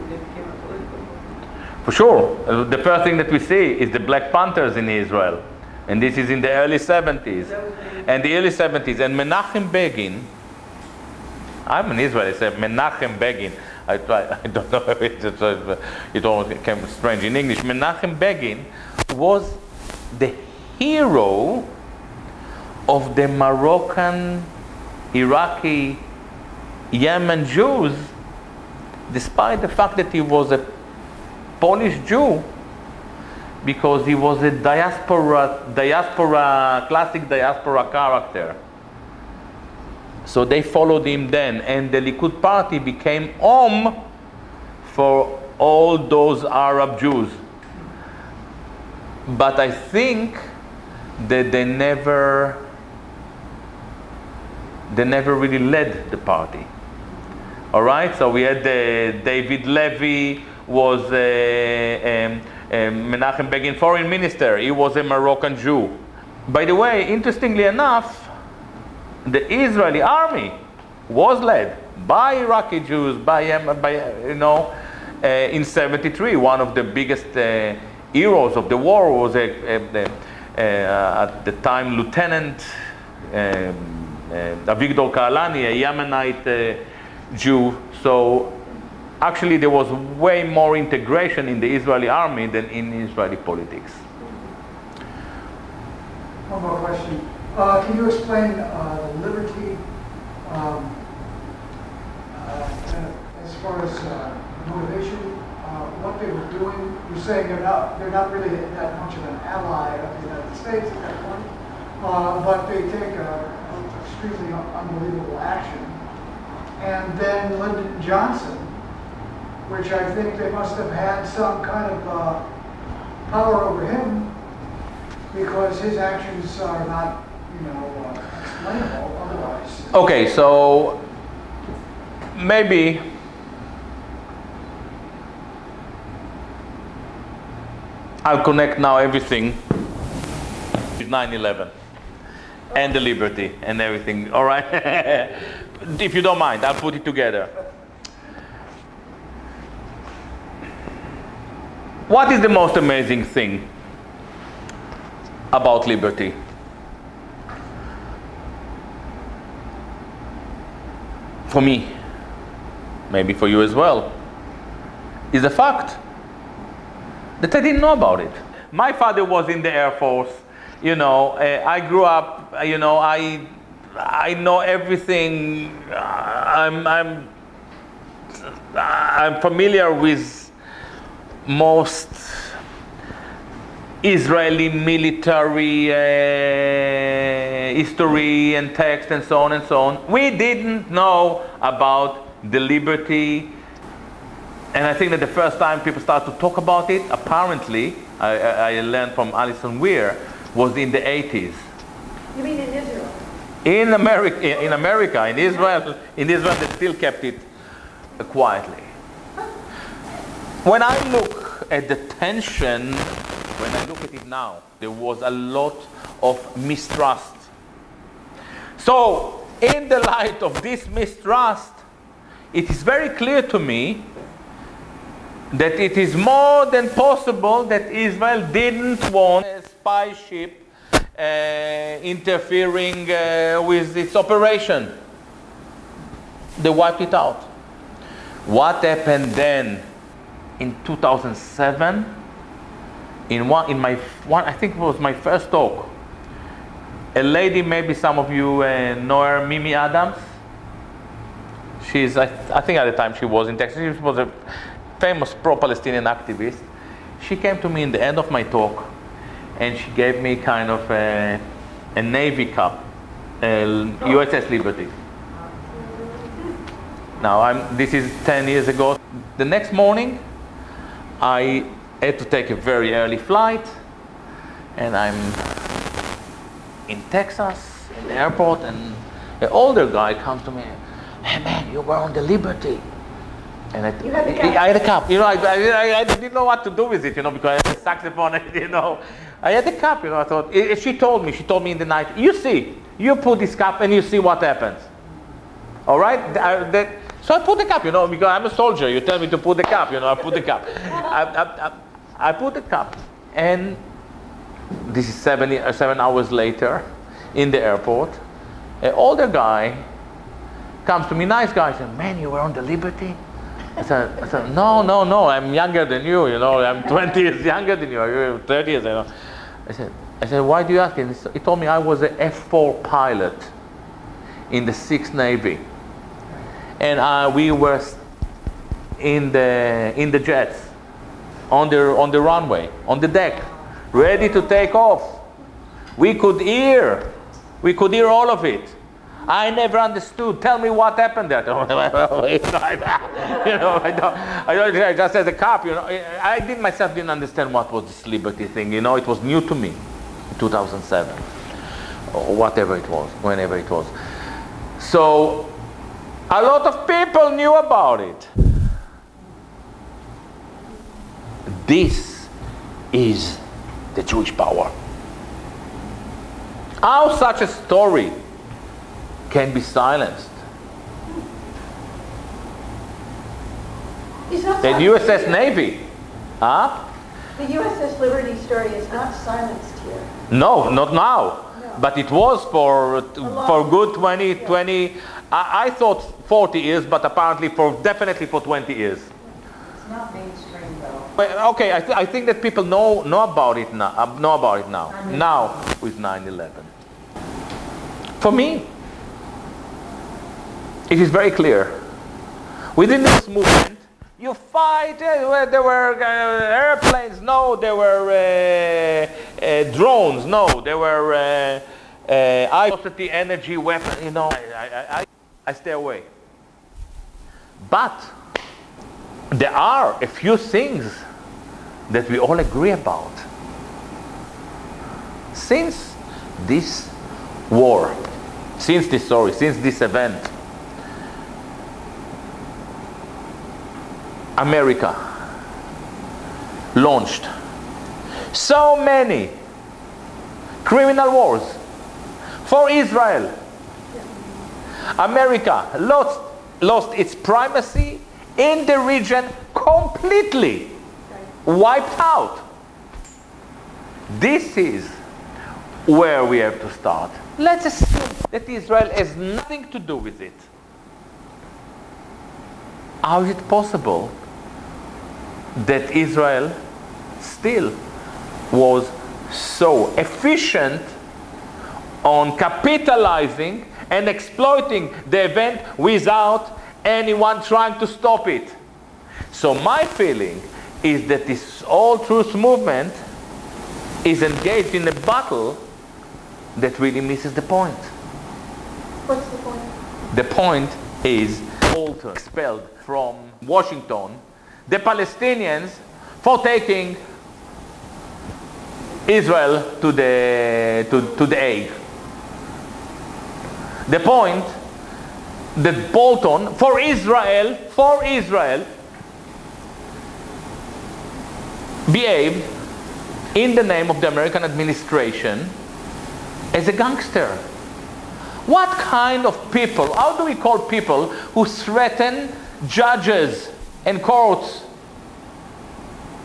became a political movement. For sure. The first thing that we see is the Black Panthers in Israel. And this is in the early 70s. And the early 70s. And Menachem Begin, I'm an Israeli, so Menachem Begin. I don't know if it all came strange in English. Menachem Begin was the hero of the Moroccan, Iraqi, Yemen Jews, despite the fact that he was a Polish Jew, because he was a classic diaspora character. So they followed him then, and the Likud party became home for all those Arab Jews. But I think they never really led the party. All right, so we had David Levy was Menachem Begin foreign minister. He was a Moroccan Jew. By the way, interestingly enough, the Israeli army was led by Iraqi Jews, in *73. One of the biggest heroes of the war was at the time Lieutenant Avigdor Kalani, a Yemenite Jew. So actually there was way more integration in the Israeli army than in Israeli politics. One more question. Can you explain liberty as far as motivation, what they were doing? You're saying they're not really that much of an ally of the United States at that point, but they take extremely unbelievable action. And then Lyndon Johnson, which I think they must have had some kind of power over him, because his actions are not, explainable otherwise. Okay, so maybe I'll connect now everything with 9/11 and the liberty and everything. All right, if you don't mind, I'll put it together. What is the most amazing thing about liberty? For me, maybe for you as well, is the fact that I didn't know about it. My father was in the Air Force. I grew up. I know everything. I'm familiar with most Israeli military history and text and so on and so on. We didn't know about the liberty, and I think that the first time people started to talk about it, apparently, I learned from Alison Weir, was in the 80s. You mean in Israel? In America, in Israel, they still kept it quietly. When I look at the tension, when I look at it now, there was a lot of mistrust. So, in the light of this mistrust, it is very clear to me that it is more than possible that Israel didn't want a spy ship interfering with its operation. They wiped it out. What happened then in 2007? I think it was my first talk. A lady, maybe some of you know her, Mimi Adams. I think at the time she was in Texas. She was a famous pro-Palestinian activist. She came to me in the end of my talk, and she gave me kind of a Navy cup, USS Liberty. Now, this is 10 years ago. The next morning, I had to take a very early flight, and I'm in Texas, in the airport, and an older guy comes to me, "Hey man, you were on the Liberty." And I had a cup. I didn't know what to do with it, because I had a saxophone, I had a cup, I thought, she told me in the night, you put this cup and you see what happens. All right? So I put the cup, because I'm a soldier. You tell me to put the cup, I put the cup. I put the cup, and this is 7 hours later in the airport. An older guy comes to me, nice guy, says, "Man, you were on the Liberty?" I said, no, I'm younger than you, I'm 20 years younger than you, you're 30 years, I said, why do you ask? And he told me I was an F4 pilot in the 6th Navy. And we were in the jets, on the runway, on the deck, ready to take off. We could hear all of it. I never understood. Tell me what happened there. I just as a cop, I myself didn't understand what was this liberty thing. It was new to me. 2007, or whatever it was, whenever it was. So a lot of people knew about it. This is the Jewish power. How such a story can be silenced? The USS Navy, huh? The USS Liberty story is not silenced here. No, not now. No. But it was for good 20. I thought 40 years, but apparently definitely for 20 years. It's not mainstream though. Well, okay, I think that people know about it now. Now with 9/11. For me, it is very clear. Within this movement, you fight. There were airplanes. No, there were drones. No, there were high-velocity energy weapons. You know, I stay away. But there are a few things that we all agree about. Since this war, since this event, America launched so many criminal wars for Israel. America lost its primacy in the region completely, wiped out. This is where we have to start. Let's assume that Israel has nothing to do with it. How is it possible that Israel still was so efficient on capitalizing and exploiting the event without anyone trying to stop it? So my feeling is that this all truth movement is engaged in a battle that really misses the point. What's the point? The point is Bolton expelled from Washington the Palestinians for taking Israel to the Hague. The point that Bolton for Israel behaved in the name of the American administration as a gangster. What kind of people, how do we call people who threaten judges and courts?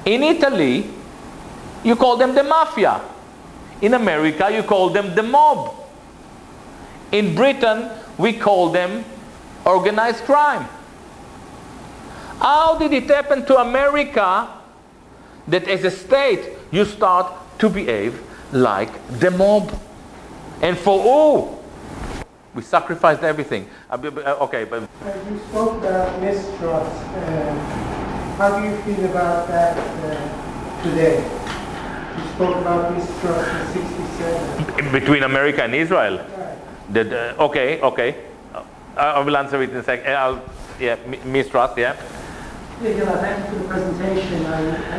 In Italy, you call them the mafia. In America, you call them the mob. In Britain, we call them organized crime. How did it happen to America that as a state you start to behave like the mob? And for who? We sacrificed everything. Okay, but You spoke about mistrust. How do you feel about that today? You spoke about mistrust in '67. Between America and Israel? Right. Okay. I will answer it in a second. Mistrust, yeah. Yeah, Gilad, thank you for the presentation. I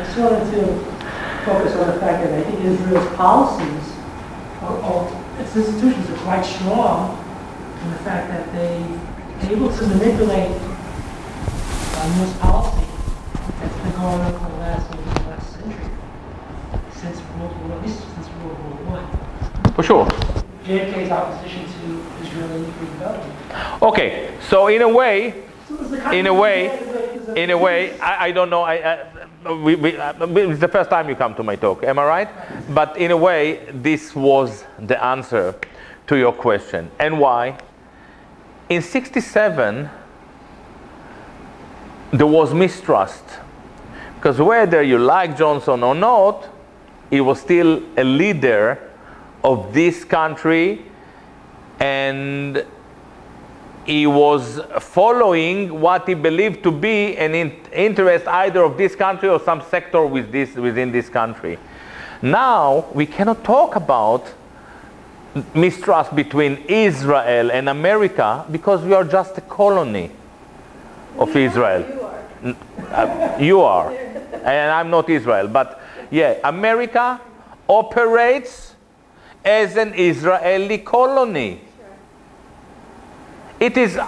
just wanted to focus on the fact that I think Israel's policies, its institutions are quite strong in the fact that they're able to manipulate U.S. policy that's been going on for the last century, since at least since World War I. For sure. JFK's opposition to Israeli nuclear development. Okay, so in a way, I don't know. It's the first time you come to my talk, am I right? But in a way, this was the answer to your question. And why? In '67, there was mistrust. Because whether you like Johnson or not, he was still a leader of this country, and he was following what he believed to be an interest either of this country or some sector within this country. Now, we cannot talk about mistrust between Israel and America because we are just a colony of Israel. You are. And I'm not Israel. But yeah, America operates as an Israeli colony. It is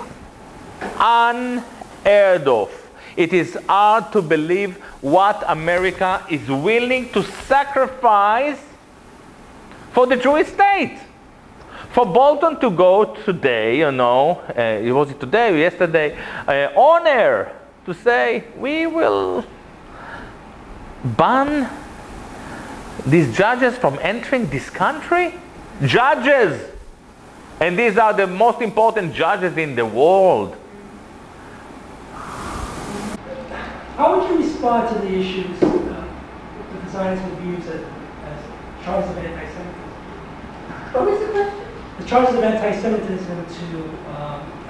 unheard of. It is hard to believe what America is willing to sacrifice for the Jewish state. For Bolton to go today, you know, was it today or yesterday, on air to say, we will ban these judges from entering this country? Judges! And these are the most important judges in the world. How would you respond to the issues that the Zionists would use as charges of anti-Semitism? What was the question? The charges of anti-Semitism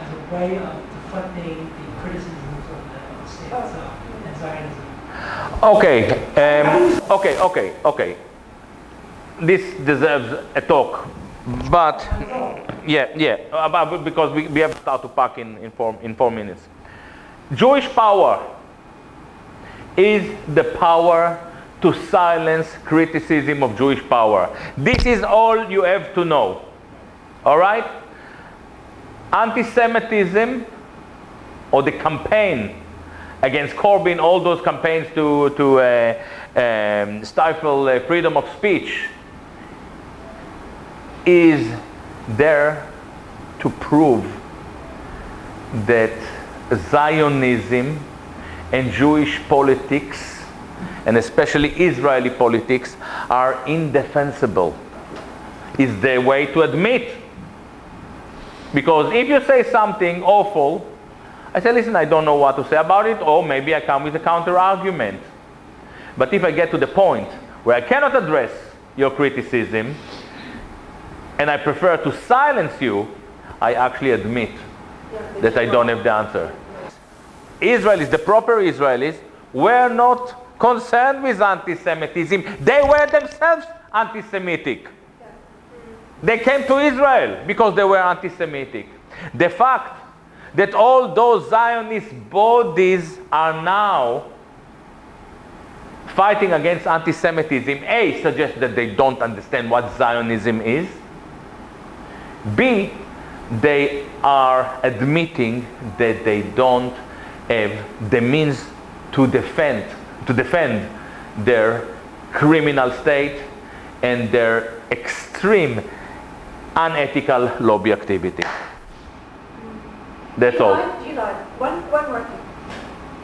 as a way of deflecting the criticisms of the state itself and Zionism. Okay. This deserves a talk, but because we have to start to pack in 4 minutes. Jewish power is the power to silence criticism of Jewish power. This is all you have to know. All right? Anti-Semitism, or the campaign against Corbyn, all those campaigns to stifle freedom of speech, is there to prove that Zionism and Jewish politics, and especially Israeli politics, are indefensible. Is the way to admit. Because if you say something awful, I say, listen, I don't know what to say about it, or maybe I come with a counter-argument. But if I get to the point where I cannot address your criticism, and I prefer to silence you, I actually admit that I don't have the answer. Israelis, the proper Israelis, were not concerned with anti-Semitism. They were themselves anti-Semitic. They came to Israel because they were anti-Semitic. The fact that all those Zionist bodies are now fighting against anti-Semitism, A, suggests that they don't understand what Zionism is. B, they are admitting that they don't have the means to defend their criminal state and their extreme unethical lobby activity. That's all. Gilad, one more thing.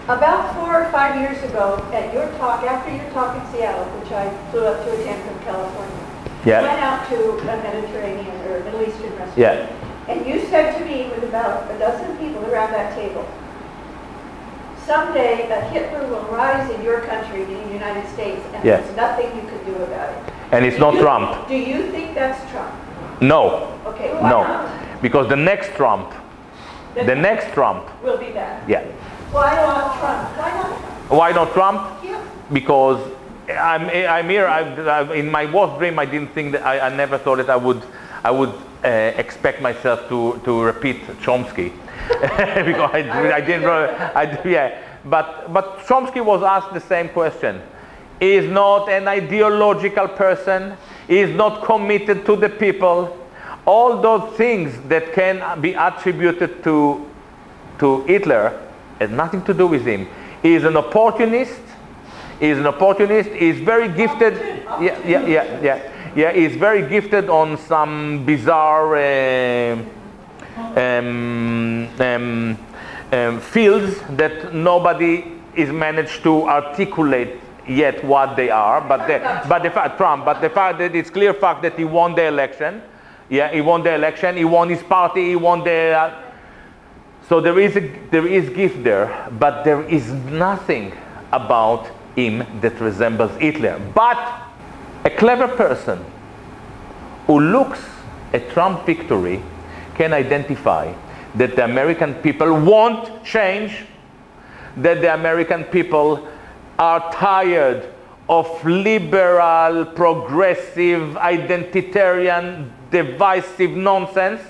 About 4 or 5 years ago, at your talk, after your talk in Seattle, which I flew up to attend from California, Yeah. went out to a Mediterranean or Middle Eastern restaurant. Yeah. And you said to me, with about a dozen people around that table, someday a Hitler will rise in your country, in the United States, and Yes. there's nothing you can do about it. And it's not Trump. Do you think that's Trump? No. Okay, why No. not? Because the next Trump Will be that. yeah. Why not Trump? Why not Trump? Why not Trump? Yeah. Because I'm here. In my worst dream, I didn't think that I never thought that I would expect myself to repeat Chomsky, because I didn't. But Chomsky was asked the same question. He is not an ideological person. He is not committed to the people. All those things that can be attributed to Hitler has nothing to do with him. He is an opportunist. He's very gifted. He's very gifted on some bizarre fields that nobody is managed to articulate yet what they are. But the fact that it's clear fact that he won the election. Yeah, he won the election. He won his party. He won the. So there is gift there, but there is nothing about him that resembles Hitler. But a clever person who looks at Trump victory can identify that the American people won't change, that the American people are tired of liberal, progressive, identitarian, divisive nonsense.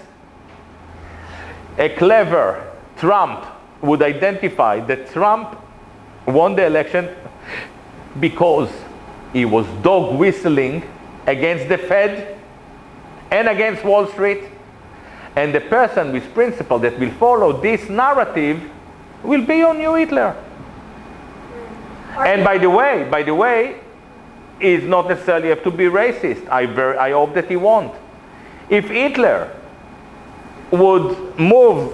A clever Trump would identify that Trump won the election because he was dog whistling against the Fed and against Wall Street. And the person with principle that will follow this narrative will be your new Hitler. And by the way, is not necessarily have to be racist. I hope that he won't. If Hitler would move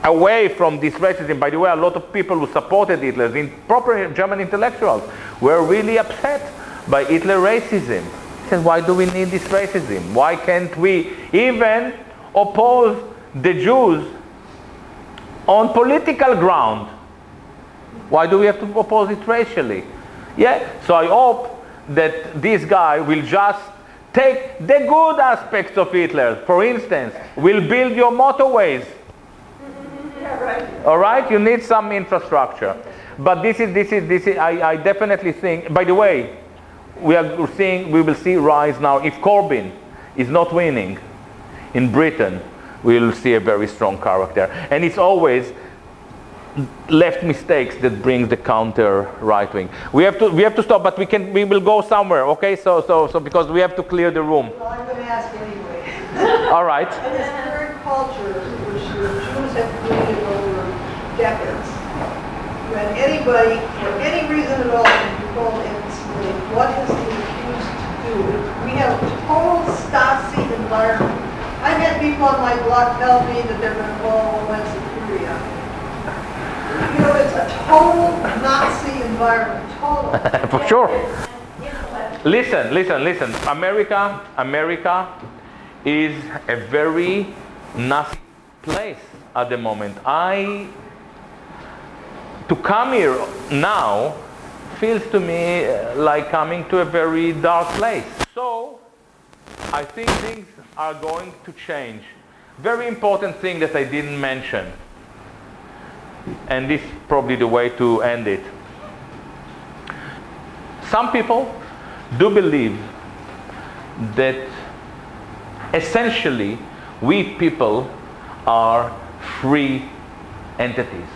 away from this racism, by the way, a lot of people who supported Hitler, the proper German intellectuals, were really upset by Hitler racism. He said, why do we need this racism? Why can't we even oppose the Jews on political ground? Why do we have to oppose it racially? Yeah, so I hope that this guy will just take the good aspects of Hitler. For instance, will build your motorways. Yeah, right. All right, you need some infrastructure. But this is I definitely think, by the way, we will see rise now. If Corbyn is not winning in Britain, we will see a very strong character. And it's always left mistakes that brings the counter right wing. We have to stop, but we will go somewhere, okay? So because we have to clear the room. Well, I'm going to ask anyway. All right. In this current culture, which the Jews have created over decades, when anybody, for any reason at all, can be called anti-Semitic, what has the accused to do? We have a total Stasi environment. I've had people on my block tell me that they're going to call Homeland Security on me. You know, it's a total Nazi environment, total. For sure. Listen. America is a very Nazi place at the moment. To come here now feels to me like coming to a very dark place. So I think things are going to change. Very important thing that I didn't mention, and this is probably the way to end it. Some people do believe that essentially we people are free entities.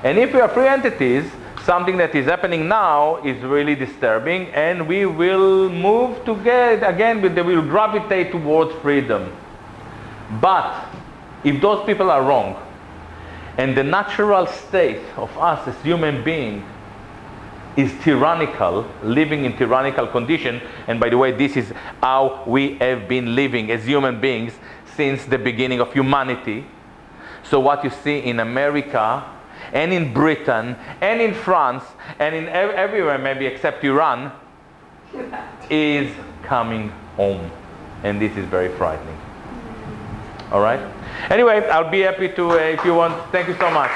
And if we are free entities, something that is happening now is really disturbing, and we will move together again, they will gravitate towards freedom. But if those people are wrong, and the natural state of us as human beings is tyrannical, living in tyrannical condition, and by the way, this is how we have been living as human beings since the beginning of humanity. So what you see in America, and in Britain, and in France, and in everywhere maybe except Iran, is coming home. And this is very frightening. All right? Anyway, I'll be happy to, if you want, thank you so much.